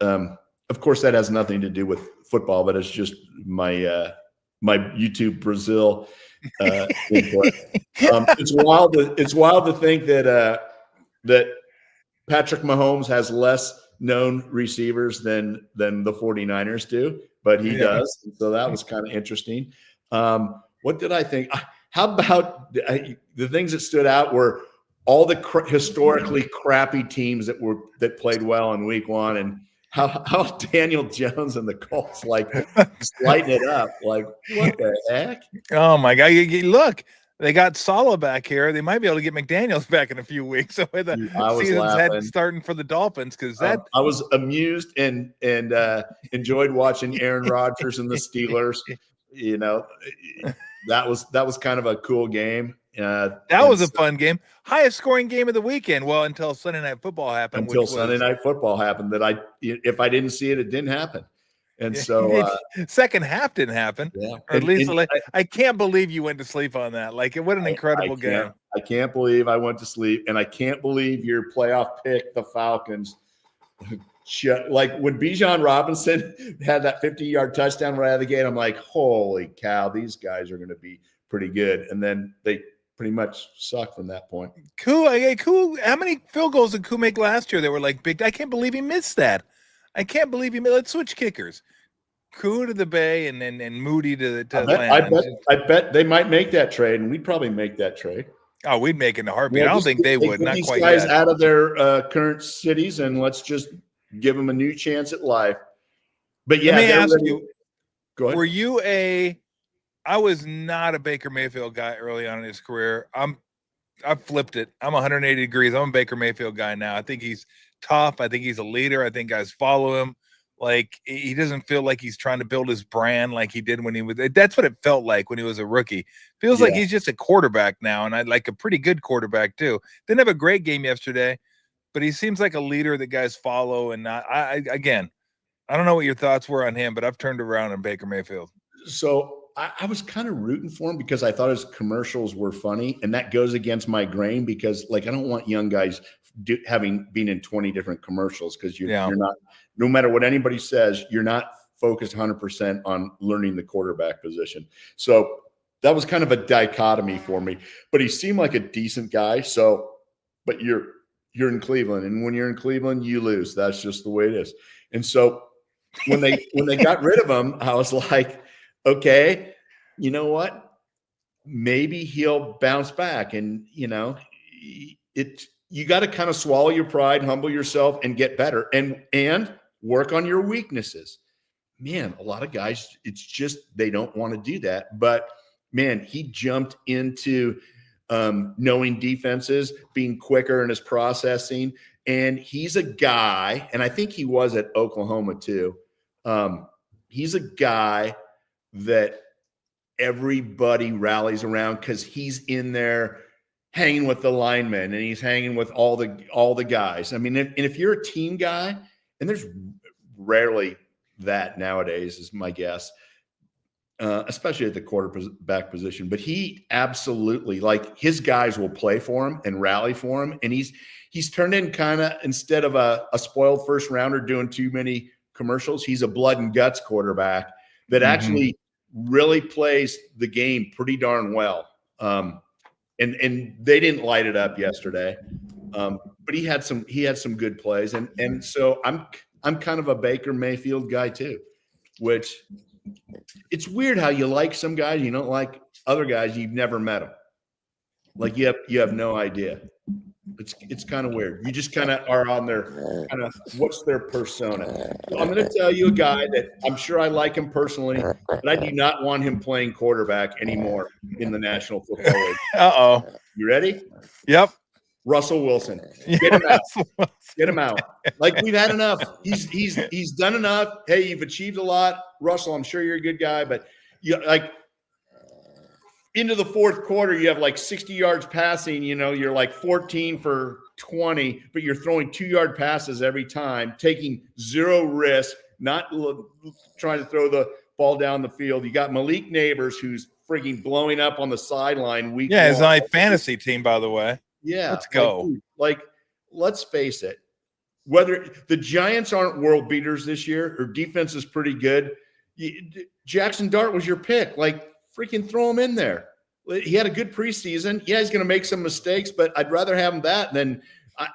of course, that has nothing to do with football. But it's just my my YouTube Brazil input. It's wild to think that that Patrick Mahomes has less known receivers than the 49ers do, but he does. So that was kind of interesting. What did I think? How about the things that stood out were all the historically crappy teams that played well in week one, and how Daniel Jones and the Colts like lighting it up. Like, what the heck? Oh my God. Look, they got Saleh back here. They might be able to get McDaniels back in a few weeks. So the season's starting for the Dolphins because I was amused and enjoyed watching Aaron Rodgers and the Steelers. That was kind of a cool game. That was a fun game. Highest scoring game of the weekend. Well, until Sunday Night Football happened. That if I didn't see it, it didn't happen. And so second half didn't happen. Yeah. Or at least I can't believe you went to sleep on that. Like, what an incredible game. I can't believe I went to sleep, and I can't believe your playoff pick, the Falcons. Like when Bijan Robinson had that 50-yard touchdown right out of the gate, I'm like, holy cow, these guys are going to be pretty good. And then they pretty much sucked from that point. Cool. How many field goals did Koo make last year that were like big? I can't believe he missed that. I can't believe he missed. Let's switch kickers. Koo to the Bay and Moody to Atlanta. I bet they might make that trade, and we'd probably make that trade. Oh, we'd make it in a heartbeat. I don't think they would. Not these quite guys yet. Out of their current cities, and let's just give them a new chance at life. But yeah, let me ask you, go ahead. Were you I was not a Baker Mayfield guy early on in his career. I flipped it. I'm 180 degrees. I'm a Baker Mayfield guy now. I think he's tough. I think he's a leader. I think guys follow him. Like, he doesn't feel like he's trying to build his brand like he did when he was. That's what it felt like when he was a rookie. Feels like he's just a quarterback now, and I like a pretty good quarterback too. Didn't have a great game yesterday, but he seems like a leader that guys follow. And I don't know what your thoughts were on him, but I've turned around on Baker Mayfield. So I was kind of rooting for him because I thought his commercials were funny, and that goes against my grain because, like, I don't want young guys having been in 20 different commercials because you're not, no matter what anybody says, you're not focused 100% on learning the quarterback position. So that was kind of a dichotomy for me. But he seemed like a decent guy. So, but you're in Cleveland, and when you're in Cleveland, you lose. That's just the way it is. And so when they got rid of him, I was like, okay, you know what? Maybe he'll bounce back. And you got to kind of swallow your pride, humble yourself, and get better, and work on your weaknesses. Man, a lot of guys, it's just they don't want to do that. But man, he jumped into knowing defenses, being quicker in his processing. And he's a guy, and I think he was at Oklahoma too. He's a guy that everybody rallies around because he's in there hanging with the linemen and he's hanging with all the guys. I mean, if you're a team guy, and there's rarely that nowadays, is my guess, especially at the quarterback position. But he absolutely, like, his guys will play for him and rally for him. And he's turned in kind of, instead of a spoiled first rounder doing too many commercials, he's a blood and guts quarterback that actually really plays the game pretty darn well. And they didn't light it up yesterday. But he had some good plays. And so I'm kind of a Baker Mayfield guy too, which it's weird how you like some guys, you don't like other guys, you've never met them. Like you have no idea. It's kind of weird. You just kind of are on their kind of, what's their persona. So I'm going to tell you a guy that I'm sure I like him personally, but I do not want him playing quarterback anymore in the National Football League. Uh-oh. You ready? Yep. Russell Wilson. Get him out. Get him out. Like, we've had enough. He's done enough. Hey, you've achieved a lot. Russell, I'm sure you're a good guy, but into the fourth quarter, you have like 60 yards passing, you're like 14 for 20, but you're throwing 2-yard passes every time, taking zero risk, not trying to throw the ball down the field. You got Malik Neighbors, who's freaking blowing up on the sideline week one. Yeah, it's on a fantasy team, by the way. Yeah. Let's go. Like, let's face it. Whether the Giants aren't world beaters this year, or defense is pretty good, Jackson Dart was your pick. Like, freaking throw him in there. He had a good preseason. Yeah, he's going to make some mistakes, but I'd rather have him that than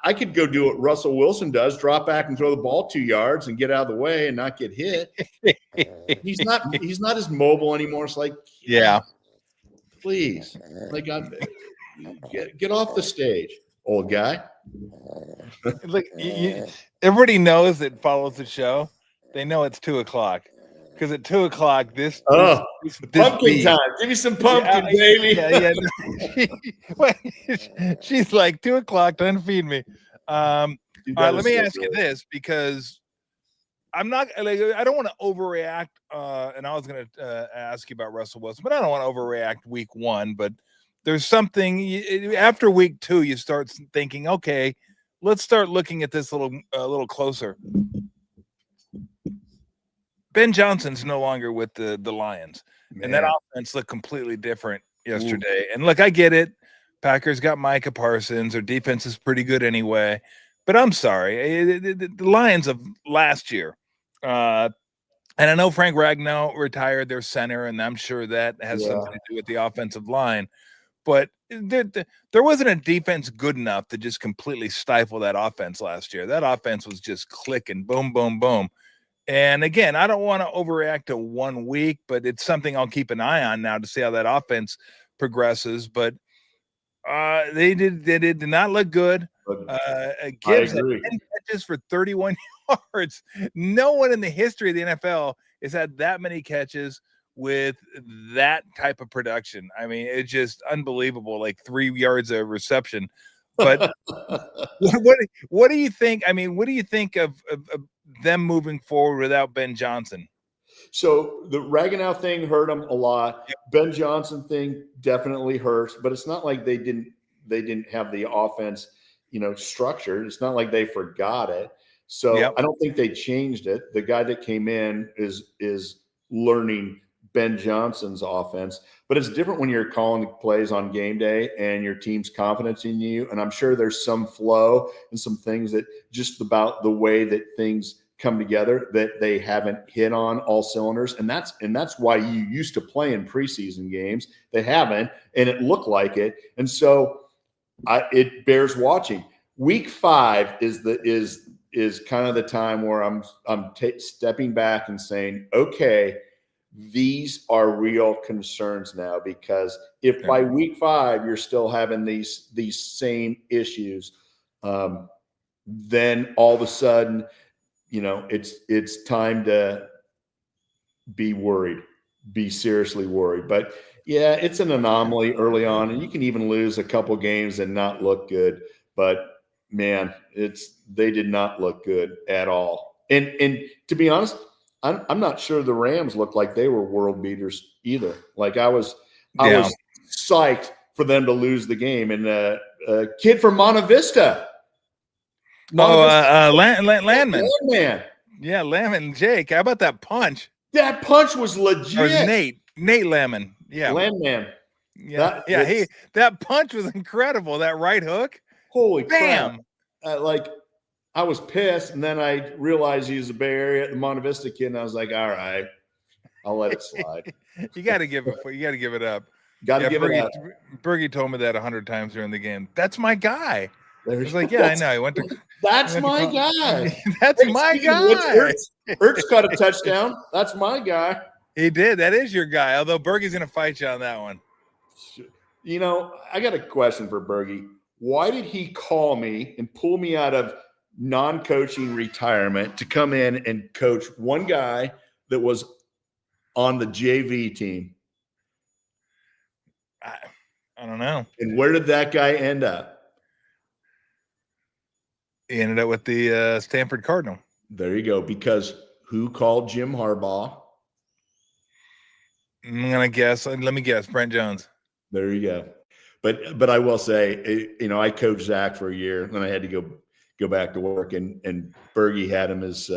I could go do what Russell Wilson does, drop back and throw the ball 2 yards and get out of the way and not get hit. He's not as mobile anymore. It's like, yeah, please, like, get off the stage, old guy. Look, everybody knows that follows the show. They know it's 2:00 because at 2:00, this pumpkin time. Give me some pumpkin, baby. She's like 2:00. Don't feed me. All right, let me ask you this, because I'm not like, I don't want to overreact. And I was going to ask you about Russell Wilson, but I don't want to overreact week one. But there's something after week 2, you start thinking, okay, let's start looking at this a little closer. Ben Johnson's no longer with the Lions. Man. And that offense looked completely different yesterday. Ooh. And look, I get it. Packers got Micah Parsons. Their defense is pretty good anyway. But I'm sorry. The Lions of last year, and I know Frank Ragnow retired their center, and I'm sure that has something to do with the offensive line. But there wasn't a defense good enough to just completely stifle that offense last year. That offense was just clicking, boom, boom, boom. And again, I don't want to overreact to 1 week, but it's something I'll keep an eye on now to see how that offense progresses. But they did not look good. Gibbs had 10 catches for 31 yards. No one in the history of the NFL has had that many catches with that type of production. I mean, it's just unbelievable, like 3 yards of reception. But what do you think? I mean, what do you think of them moving forward without Ben Johnson? So the Ragnow thing hurt him a lot. Yep. Ben Johnson thing definitely hurts, but it's not like they didn't have the offense, structured. It's not like they forgot it. So I don't think they changed it. The guy that came in is learning Ben Johnson's offense, but it's different when you're calling plays on game day and your team's confidence in you. And I'm sure there's some flow and some things that just about the way that things come together that they haven't hit on all cylinders. And that's why you used to play in preseason games. They haven't, and it looked like it. And so it bears watching. Week 5 is is kind of the time where I'm stepping back and saying, okay, these are real concerns now, because if by week 5 you're still having these same issues, then all of a sudden, it's time to be worried, be seriously worried. But yeah, it's an anomaly early on, and you can even lose a couple games and not look good. But man, they did not look good at all. And to be honest, I'm not sure the Rams looked like they were world beaters either. Like I was psyched for them to lose the game. And a kid from Monte Vista. Landman. Landman. Yeah, Landman. Jake, how about that punch? That punch was legit. Or Nate Landman. Yeah. Landman. Yeah. That punch was incredible. That right hook. Holy bam. Crap. I was pissed, and then I realized he was a Bay Area, the Monte Vista kid, and I was like, all right, I'll let it slide. You got to give it up. Got to give it up. Bergie told me that 100 times during the game. That's my guy. I was like, I know. He went to. That's my guy. That's my guy. Ertz caught a touchdown. That's my guy. He did. That is your guy. Although Bergie's going to fight you on that one. I got a question for Bergie. Why did he call me and pull me out of non-coaching retirement to come in and coach one guy that was on the JV team? I don't know. And where did that guy end up? He ended up with the Stanford Cardinal. There you go. Because who called Jim Harbaugh? I'm gonna guess. Let me guess. Brent Jones. There you go. But I will say, I coached Zach for a year, and then I had to go back to work, and Bergie had him his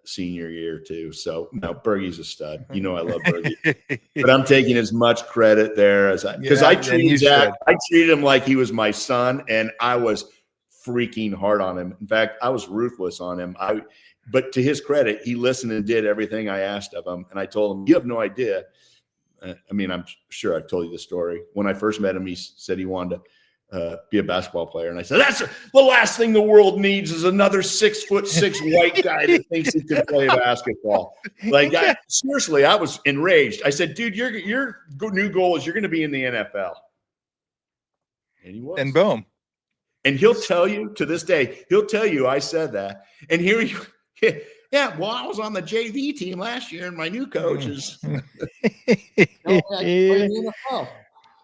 senior year too. So no, Bergie's a stud. I love Bergie, but I'm taking as much credit there as I treated Zach. I treated him like he was my son, and I was freaking hard on him. In fact, I was ruthless on him. But to his credit, he listened and did everything I asked of him. And I told him, you have no idea. I'm sure I've told you the story. When I first met him, he said he wanted to be a basketball player. And I said, that's the last thing the world needs is another 6'6" white guy that thinks he can play basketball. Seriously, I was enraged. I said, dude, your new goal is you're going to be in the NFL. And he was. And boom. And he'll tell you to this day, I said that. And here you, yeah, well, I was on the JV team last year, and my new coach is.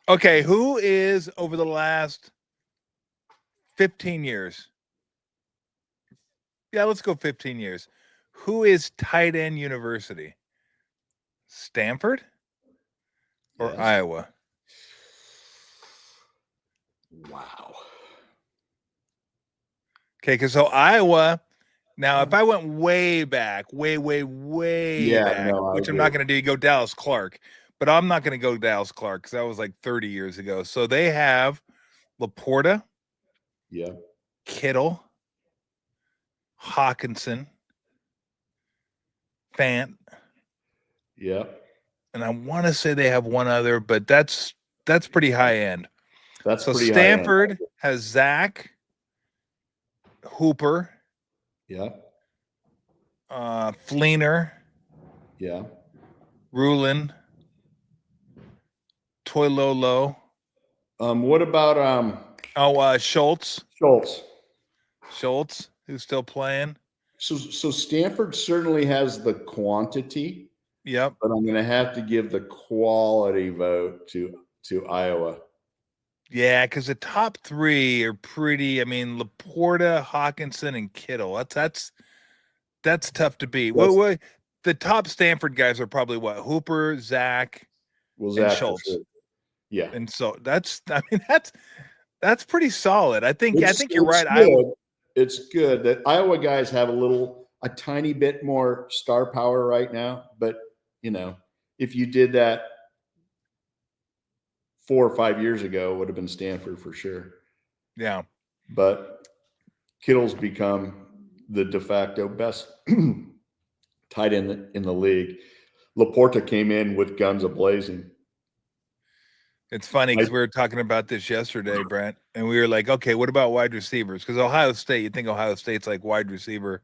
Okay, who is over the last 15 years? Yeah, let's go 15 years. Who is tight end university? Stanford or Iowa? Wow. Okay, because so Iowa. Now, if I went way back, way back, which I'm not going to do, go Dallas Clark. But I'm not going to go Dallas Clark because that was like 30 years ago. So they have Laporta, Kittle, Hawkinson, Fant. Yeah. And I want to say they have one other, but that's pretty high end. That's so pretty Stanford high end. Has Zach, Hooper. Yeah. Fleener. Yeah. Rulin. Toilolo. What about Schultz. Schultz, who's still playing. So Stanford certainly has the quantity. Yep. But I'm going to have to give the quality vote to Iowa. Yeah, because the top three are pretty. I mean, Laporta, Hawkinson, and Kittle. That's tough to beat. What the top Stanford guys are probably what? Hooper, Zach, and Schultz. Sure. Yeah, and so that's pretty solid. I think you're right. It's good that Iowa guys have a tiny bit more star power right now, but if you did that 4 or 5 years ago, it would have been Stanford for sure. Yeah. But Kittle's become the de facto best tight end in the league. Laporta came in with guns a-blazing. It's funny because we were talking about this yesterday, Brent, and we were like, okay, what about wide receivers? Because Ohio State, you think Ohio State's like wide receiver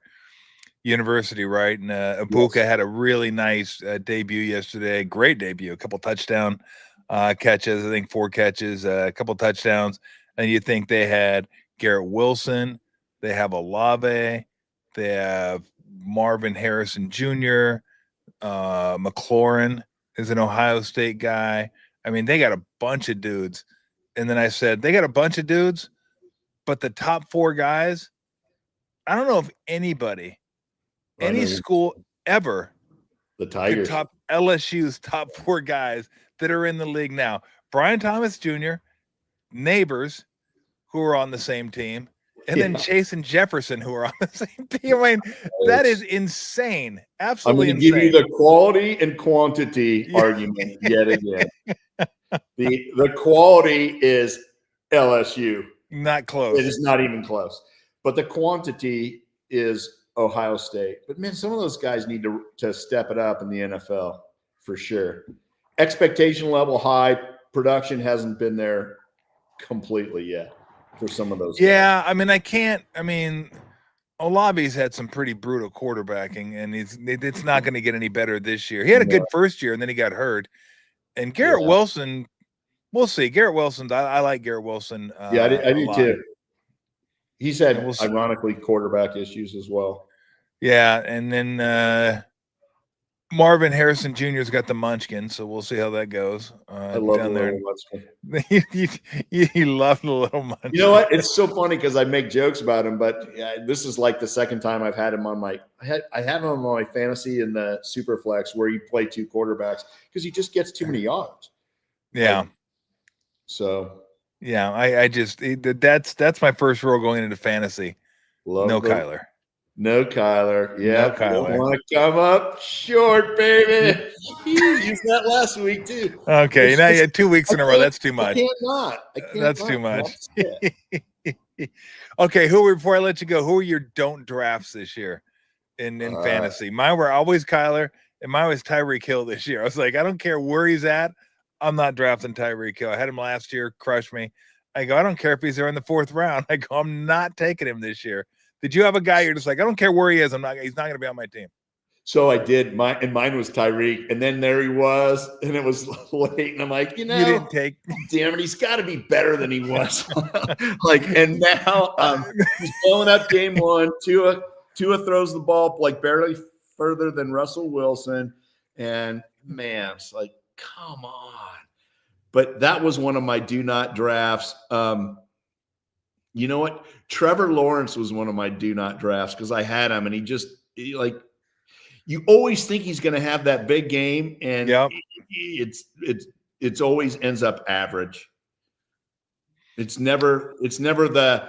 university, right? And Ibuka had a really nice debut yesterday. Great debut, a couple touchdown catches, I think 4 catches, a couple touchdowns. And you think they had Garrett Wilson, they have Olave, they have Marvin Harrison Jr., McLaurin is an Ohio State guy. I mean, they got a bunch of dudes. And then I said, they got a bunch of dudes, but the top 4 guys, I don't know if anybody, any school ever the Tigers could top LSU's top 4 guys that are in the league now. Brian Thomas Jr., Neighbors, who are on the same team, and then Chase and Jefferson, who are on the same team. I mean, that is insane. Absolutely I'm going to give you the quality and quantity argument yet again. The quality is LSU. Not close. It is not even close. But the quantity is Ohio State. But, man, some of those guys need to step it up in the NFL for sure. Expectation level high. Production hasn't been there completely yet for some of those guys. I mean, Olave's had some pretty brutal quarterbacking, and it's not going to get any better this year. He had a good first year, and then he got hurt. And Garrett Wilson, we'll see. Garrett Wilson, I like Garrett Wilson. I do too. He's had, ironically, quarterback issues as well. Yeah, and then Marvin Harrison Jr.'s got the munchkin, so we'll see how that goes. I love the little munchkin. You love the little munchkin. You know what? It's so funny because I make jokes about him, but this is like the second time I've had him on my – I have him on my fantasy in the Superflex where you play 2 quarterbacks because he just gets too many yards. Yeah. Yeah, I just that's my first rule going into fantasy. Kyler. No Kyler. Yeah. No Kyler. Want to come up short, baby. You used that last week too. Okay, now you had 2 weeks in a row. That's too much. I can't That's too much. Okay, before I let you go, who are your don't drafts this year in fantasy? Mine were always Kyler, and mine was Tyreek Hill this year. I was like, I don't care where he's at. I'm not drafting Tyreek Hill. I had him last year, crushed me. I go, I don't care if he's there in the 4th round. I go, I'm not taking him this year. Did you have a guy you're just like, I don't care where he is, he's not going to be on my team? So I did. Mine was Tyreek, and then there he was, and it was late, and I'm like, you didn't take. Damn it, he's got to be better than he was. And now he's blowing up game 1. Tua throws the ball like barely further than Russell Wilson, and man, it's like, come on. But that was one of my do not drafts. You know what? Trevor Lawrence was one of my do not drafts because I had him, and you always think he's going to have that big game, and it's always ends up average. It's never the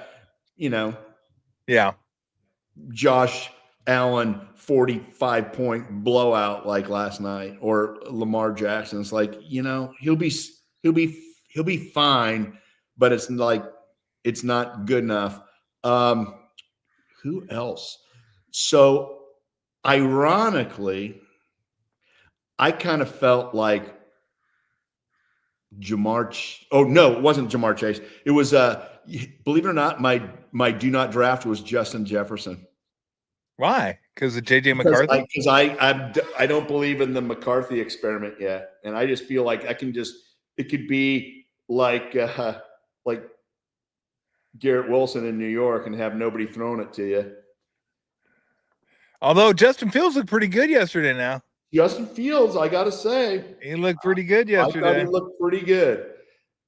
Josh Allen 45-point blowout like last night or Lamar Jackson. It's like, he'll be fine, but it's like it's not good enough. Who else? So ironically, I kind of felt like it wasn't Jamar Chase. It was believe it or not, my do not draft was Justin Jefferson. Why? Because of JJ McCarthy? Because I don't believe in the McCarthy experiment yet. And I just feel like it could be like Garrett Wilson in New York and have nobody throwing it to you. Although Justin Fields looked pretty good yesterday now. Justin Fields, I got to say. He looked pretty good yesterday. I thought he looked pretty good.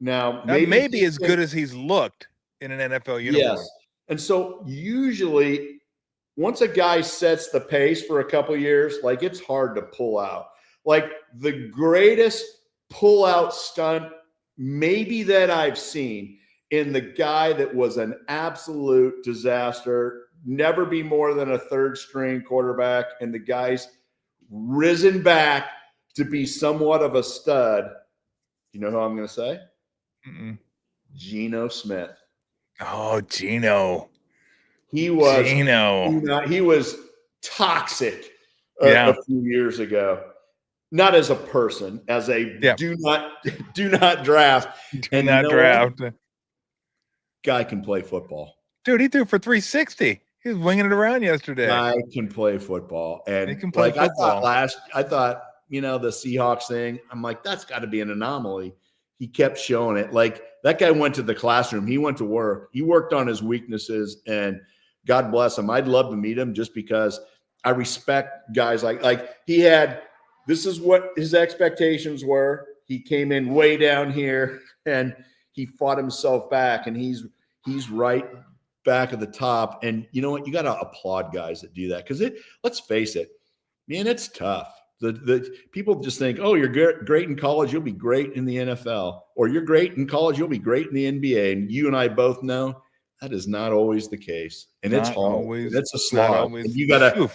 Now, maybe as good as he's looked in an NFL uniform. Yes. And so usually once a guy sets the pace for a couple years, like it's hard to pull out. Like the greatest pull-out stunt maybe that I've seen in the guy that was an absolute disaster, never be more than a 3rd-string quarterback, and the guy's risen back to be somewhat of a stud. You know who I'm going to say? Geno Smith. Oh, Geno. He was toxic a few years ago. not as a person, as a do not draft. Do not draft. What? Guy can play football. Dude, he threw for 360. He was winging it around yesterday. Guy can play football. And he can play football. I thought, the Seahawks thing, I'm like, that's got to be an anomaly. He kept showing it. Like, that guy went to the classroom. He went to work. He worked on his weaknesses, and God bless him. I'd love to meet him just because I respect guys like he had. This is what his expectations were. He came in way down here, and he fought himself back, and he's right back at the top. And you know what? You got to applaud guys that do that, because let's face it, man, it's tough. The people just think, oh, you're great in college, you'll be great in the NFL, or you're great in college, you'll be great in the NBA. And you and I both know that is not always the case, and it's hard. And it's a slog. And you gotta.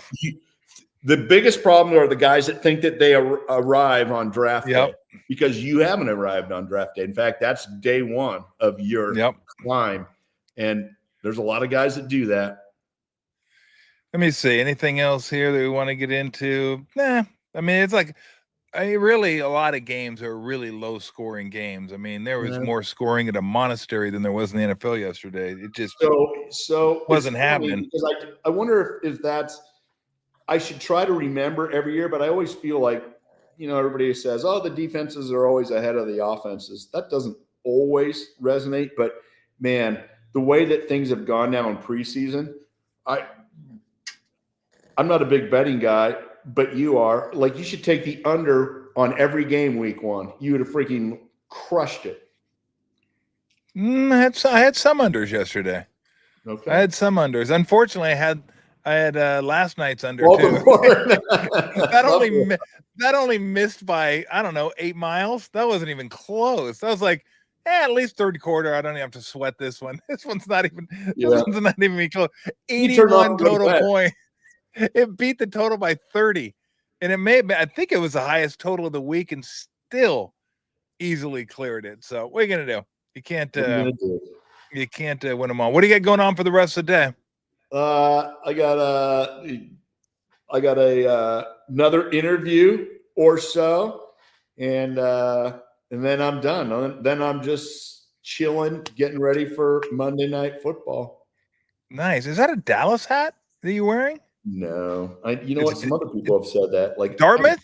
The biggest problem are the guys that think that they arrive on draft day, because you haven't arrived on draft day. In fact, that's day one of your climb, and there's a lot of guys that do that. Let me see. Anything else here that we want to get into? Nah. I mean, it's like really a lot of games are really low scoring games. I mean, there was more scoring at a monastery than there was in the NFL yesterday. It just so wasn't happening. Because I wonder if that's – I should try to remember every year, but I always feel like, everybody says, oh, the defenses are always ahead of the offenses. That doesn't always resonate. But, man, the way that things have gone now in preseason, I'm not a big betting guy, but you are. Like, you should take the under on every game week one. You would have freaking crushed it. I had some unders yesterday. Okay. I had some unders. Unfortunately, I had last night's under too. that only missed by, I don't know, 8 miles. That wasn't even close. I was like, at least third quarter. I don't even have to sweat this one. This one's not even close. 81 total points. It beat the total by 30, and it may have been, I think it was the highest total of the week, and still easily cleared it. So what are you gonna do? You can't win them all. What do you got going on for the rest of the day? I got another interview or so, and then I'm done. Then I'm just chilling, getting ready for Monday Night Football. Nice. Is that a Dallas hat that you're wearing? No, some other people have said that. Like Dartmouth?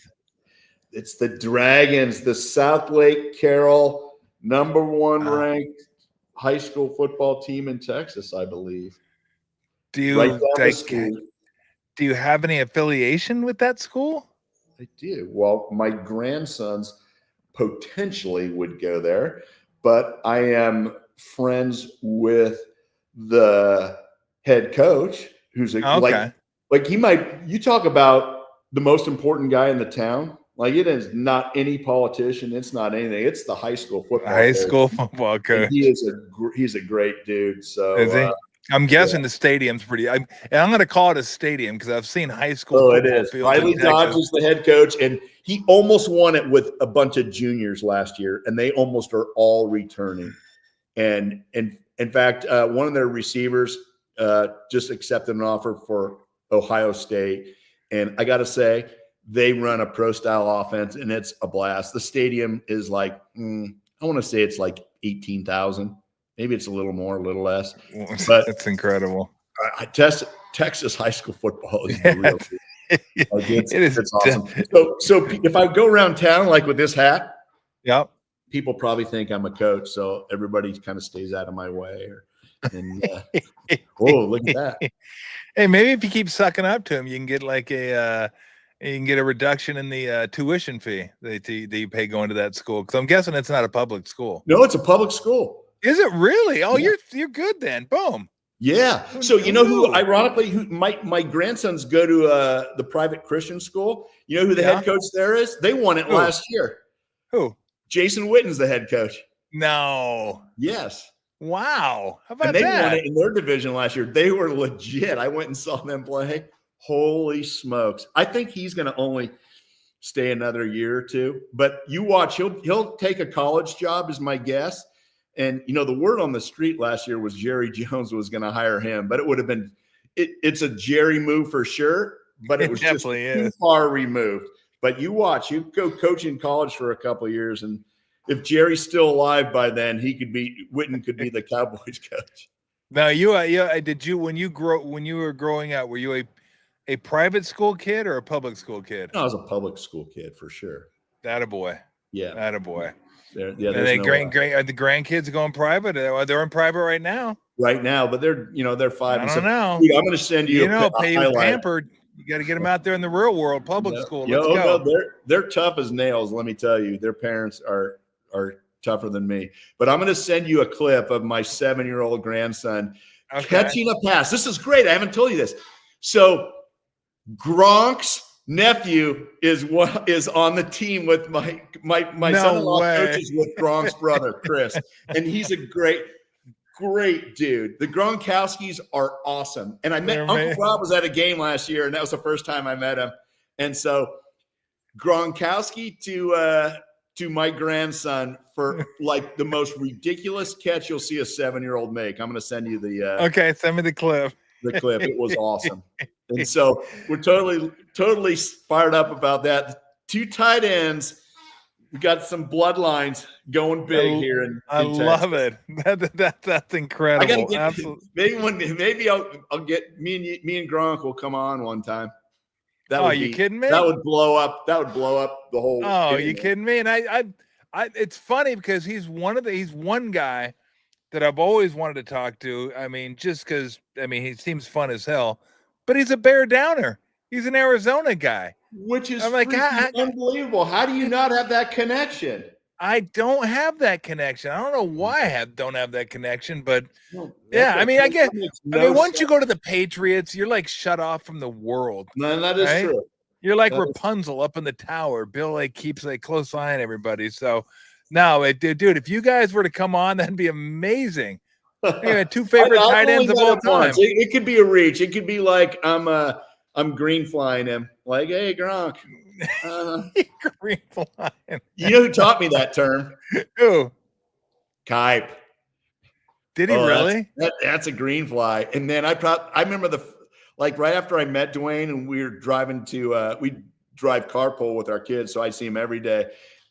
It's the Dragons, the South Lake Carroll #1 ranked high school football team in Texas, I believe. Do you have any affiliation with that school? I do. Well, my grandsons potentially would go there, but I am friends with the head coach, who's like he might. You talk about the most important guy in the town. Like, it is not any politician. It's not anything. It's the high school football coach. He's a great dude. So is he? I'm guessing the stadium's pretty. I'm going to call it a stadium because I've seen high school. Oh, it is. Riley Dodge is the head coach, and he almost won it with a bunch of juniors last year, and they almost are all returning. And in fact, one of their receivers just accepted an offer for Ohio State, and I got to say, they run a pro-style offense, and it's a blast. The stadium is like, I want to say it's like 18,000. Maybe it's a little more, a little less. But that's incredible. Texas high school football is real. It's awesome. So if I go around town like with this hat, people probably think I'm a coach. So everybody kind of stays out of my way. Look at that. Hey, maybe if you keep sucking up to him, you can get like a reduction in the tuition fee that you pay going to that school. Because I'm guessing it's not a public school. No, it's a public school. Is it really? Oh, yeah. You're good then. Boom. Yeah. So you know who, ironically, my grandsons go to the private Christian school. You know who the head coach there is? They won it last year. Who? Jason Witten's the head coach. No. Yes. Wow. How about and they that? won it in their division last year. They were legit. I went and saw them play. Holy smokes. I think he's going to only stay another year or two. But you watch, he'll take a college job is my guess. And, the word on the street last year was Jerry Jones was going to hire him. But it would have been it's a Jerry move for sure. But it was just too far removed. But you watch, you go coach in college for a couple of years, and if Jerry's still alive by then, Witten could be the Cowboys coach. Now did you when you were growing up, were you a private school kid or a public school kid? No, I was a public school kid for sure. Attaboy. Yeah. Attaboy. Yeah, are the grandkids going private? They're in private right now. Right now, but they're 5 and 7. Know. Dude, I'm going to send you pay you pampered. You got to get them out there in the real world, public school. Let's go. No, they're tough as nails. Let me tell you, their parents are tougher than me. But I'm going to send you a clip of my 7-year-old grandson catching a pass. This is great. I haven't told you this. So Gronk's nephew is on the team with my son-in-law coaches with Gronk's brother Chris, and he's a great dude. The Gronkowskis are awesome, and I met Uncle Rob was at a game last year, and that was the first time I met him. And so Gronkowski to my grandson for like the most ridiculous catch you'll see a 7-year-old make. I'm going to send you the send me the clip. It was awesome. And so we're totally fired up about that. 2 tight ends. We got some bloodlines going big here in Texas. Love it. That's incredible. Absolutely. Maybe I'll get me and Gronk will come on one time. You kidding me? That would blow up the whole. Oh, you kidding me? And I it's funny because he's one guy that I've always wanted to talk to. I mean, just because he seems fun as hell, but he's a Bear Downer. He's an Arizona guy, which is unbelievable. How do you not have that connection? I don't have that connection. I don't know why I don't have that connection, but I guess once you go to the Patriots, you're like shut off from the world. No, that is true. You're like Rapunzel up in the tower. Bill keeps a close eye on everybody. So no, dude, if you guys were to come on, that'd be amazing. Anyway, 2 favorite tight ends of all time. It could be a reach. It could be like I'm green flying him. Like, hey, Gronk. Green flying. You know who taught me that term? Who? Kipe. Did he really? That's a green fly. And then I remember right after I met Dwayne and we were driving we drive carpool with our kids, so I see him every day.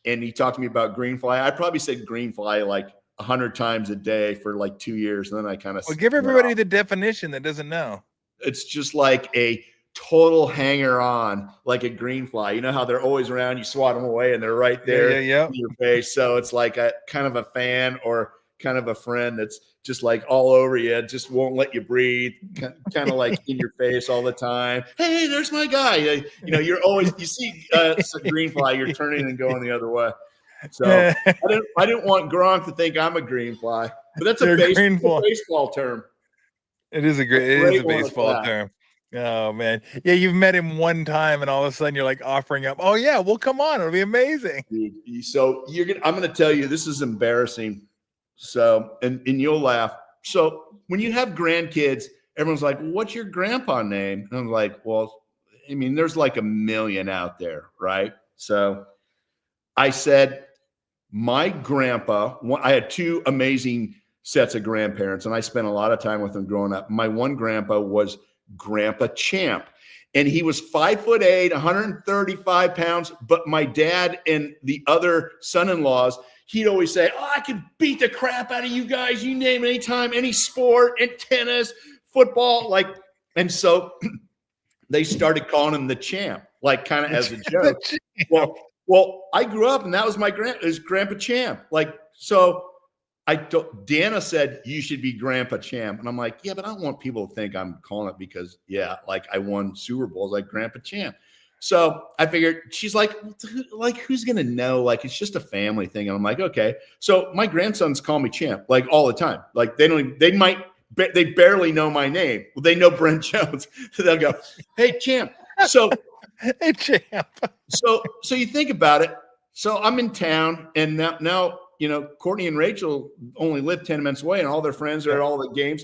And he talked to me about green fly. I probably said green fly like 100 times a day for like 2 years. And then I kind of give everybody the definition that doesn't know. It's just like a total hanger on, like a green fly. You know how they're always around, you swat them away and they're right there in your face. So it's like a kind of a fan or kind of a friend that's just like all over you, just won't let you breathe, kind of like in your face all the time. Hey, there's my guy. You're always, you see a green fly, you're turning and going the other way. So I didn't want Gronk to think I'm a green fly, but that's a baseball term. It is a baseball term. Oh man. Yeah. You've met him one time and all of a sudden you're like offering up. Oh yeah. Well, come on. It'll be amazing. Dude, so I'm going to tell you, this is embarrassing. So, and you'll laugh. So when you have grandkids, everyone's like, what's your grandpa name? And I'm like, well, there's like a million out there. Right. So I said, my grandpa, I had 2 amazing sets of grandparents and I spent a lot of time with them growing up. My one grandpa was Grandpa Champ. And he was 5'8", 135 pounds. But my dad and the other son-in-laws, he'd always say, oh, I could beat the crap out of you guys. You name it, anytime, any sport, and tennis, football. And so they started calling him the champ, like kind of as a joke. Well, I grew up and that was Grandpa Champ. So Dana said, you should be Grandpa Champ. And I'm like, yeah, but I don't want people to think I'm calling it because, I won Super Bowls like Grandpa Champ. So I figured, she's like, who's going to know? It's just a family thing. And I'm like, okay. So my grandsons call me Champ, all the time. They barely know my name. Well, they know Brent Jones. They'll go, hey, Champ. So, hey, Champ. So you think about it. So I'm in town and now, Courtney and Rachel only live 10 minutes away and all their friends are at all the games.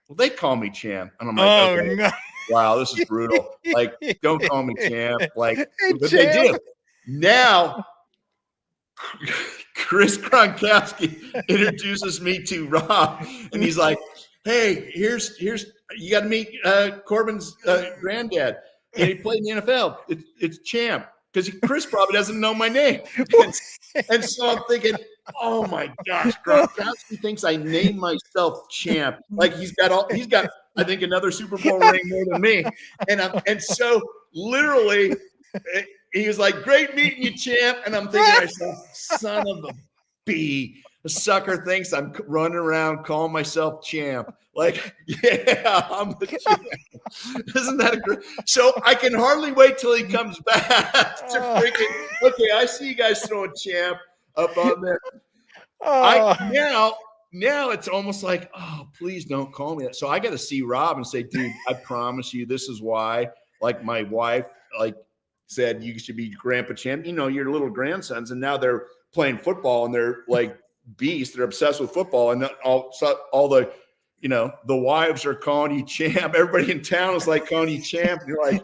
Well, they call me Champ. And I'm like, okay, no. Wow, this is brutal. Don't call me Champ. But Champ. They do. Now, Chris Gronkowski introduces me to Rob and he's like, hey, here's you got to meet Corbin's granddad. And he played in the NFL. It's Champ. because Chris probably doesn't know my name. And so I'm thinking, oh my gosh, Gronkowski thinks I named myself champ. Like he's got, I think, another Super Bowl ring more than me. And so literally, he was like, great meeting you, champ. And I'm thinking to myself, son of a bee. The sucker thinks I'm running around calling myself champ. Like, yeah, I'm the champ. Isn't that great? So I can hardly wait till he comes back to freaking, okay, I see you guys throwing champ up on there. Now it's almost like, oh, please don't call me that. So I got to see Rob and say, dude, I promise you, this is why. Like my wife, like said, you should be Grandpa Champ. You know, your little grandsons, and now they're playing football and they're like beasts. They're obsessed with football, and all the, you know, the wives are calling you champ. Everybody in town is like calling you champ. And you're like,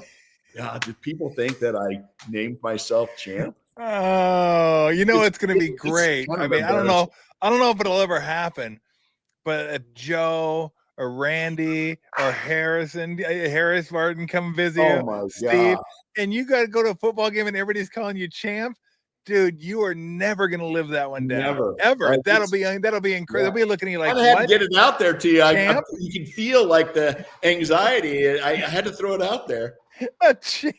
God, do people think that I named myself champ? Oh, you know, it's going to be great. I mean, I don't know if it'll ever happen, but if Joe or Randy or Harris Martin come visit you, Steve, and you got to go to a football game and everybody's calling you champ, dude, you are never going to live that one down. Never. Ever. Like, that'll be incredible. Yeah. They'll be looking at you like, I had to get it out there to you. You can feel like the anxiety. I had to throw it out there. A champ.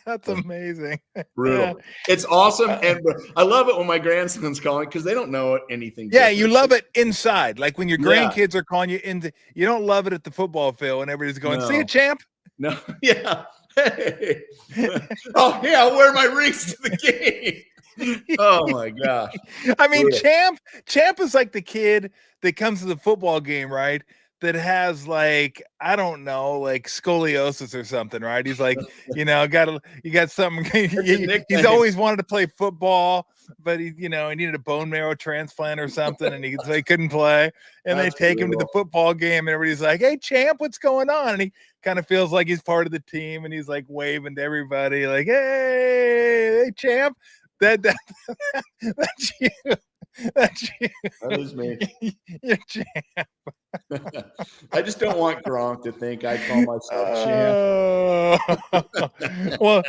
That's amazing. Brutal. It's awesome. And I love it when my grandsons call me because they don't know anything. Yeah, you love it inside. Like when your grandkids are calling you into, you don't love it at the football field and everybody's going, see you, champ. No, yeah. Hey. Oh, yeah, I'll wear my rings to the game. Oh my gosh. I mean, champ is like the kid that comes to the football game, right? That has like, I don't know, like scoliosis or something, right? He's like, you know, you got something. He's always wanted to play football, but he needed a bone marrow transplant or something, and he couldn't play. And they take him to the football game, and everybody's like, "Hey, champ, what's going on?" And he kind of feels like he's part of the team, and he's like waving to everybody, like, "Hey, champ." That's you. That's you. That is me. You're champ. I just don't want Gronk to think I call myself champ. Well,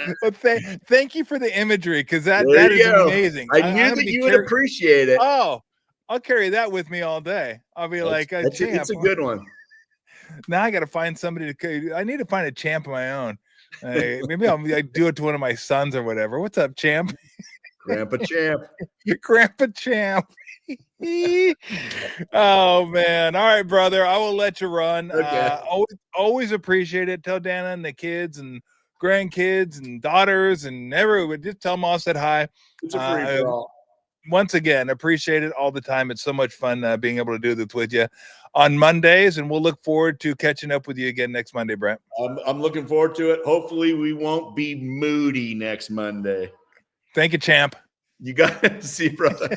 thank you for the imagery, because that is amazing. I knew that you would appreciate it. Oh, I'll carry that with me all day. I'll be like, champ. It's a good one. Now I got to find somebody I need to find a champ of my own. Maybe I'll do it to one of my sons or whatever. What's up, champ? Grandpa champ. Grandpa champ. Oh man. All right, brother. I will let you run. Okay. Always appreciate it. Tell Dana and the kids and grandkids and daughters and everyone. Just tell them all I said hi. It's a free for all. Once again, appreciate it all the time. It's so much fun being able to do this with you on Mondays, and we'll look forward to catching up with you again next Monday, Brent. I'm looking forward to it. Hopefully we won't be moody next Monday. Thank you, champ. You got it. See you, brother.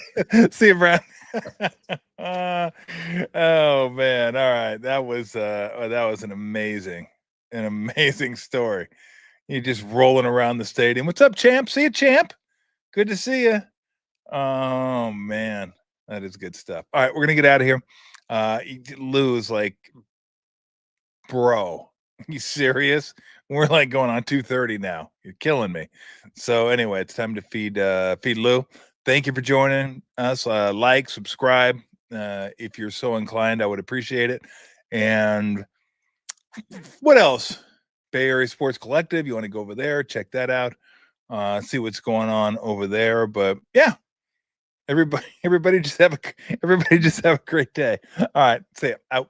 See you, Brent. Oh man. All right. That was an amazing story. You're just rolling around the stadium. What's up, champ? See you, champ. Good to see you. Oh man, that is good stuff. All right, we're gonna get out of here. Lou's like, bro, you serious? We're like going on 2:30 now. You're killing me. So anyway, it's time to feed Lou. Thank you for joining us. Like, subscribe if you're so inclined. I would appreciate it. And what else? Bay Area Sports Collective. You want to go over there? Check that out. See what's going on over there. But yeah. Everybody just have a great day. All right, see ya. Out.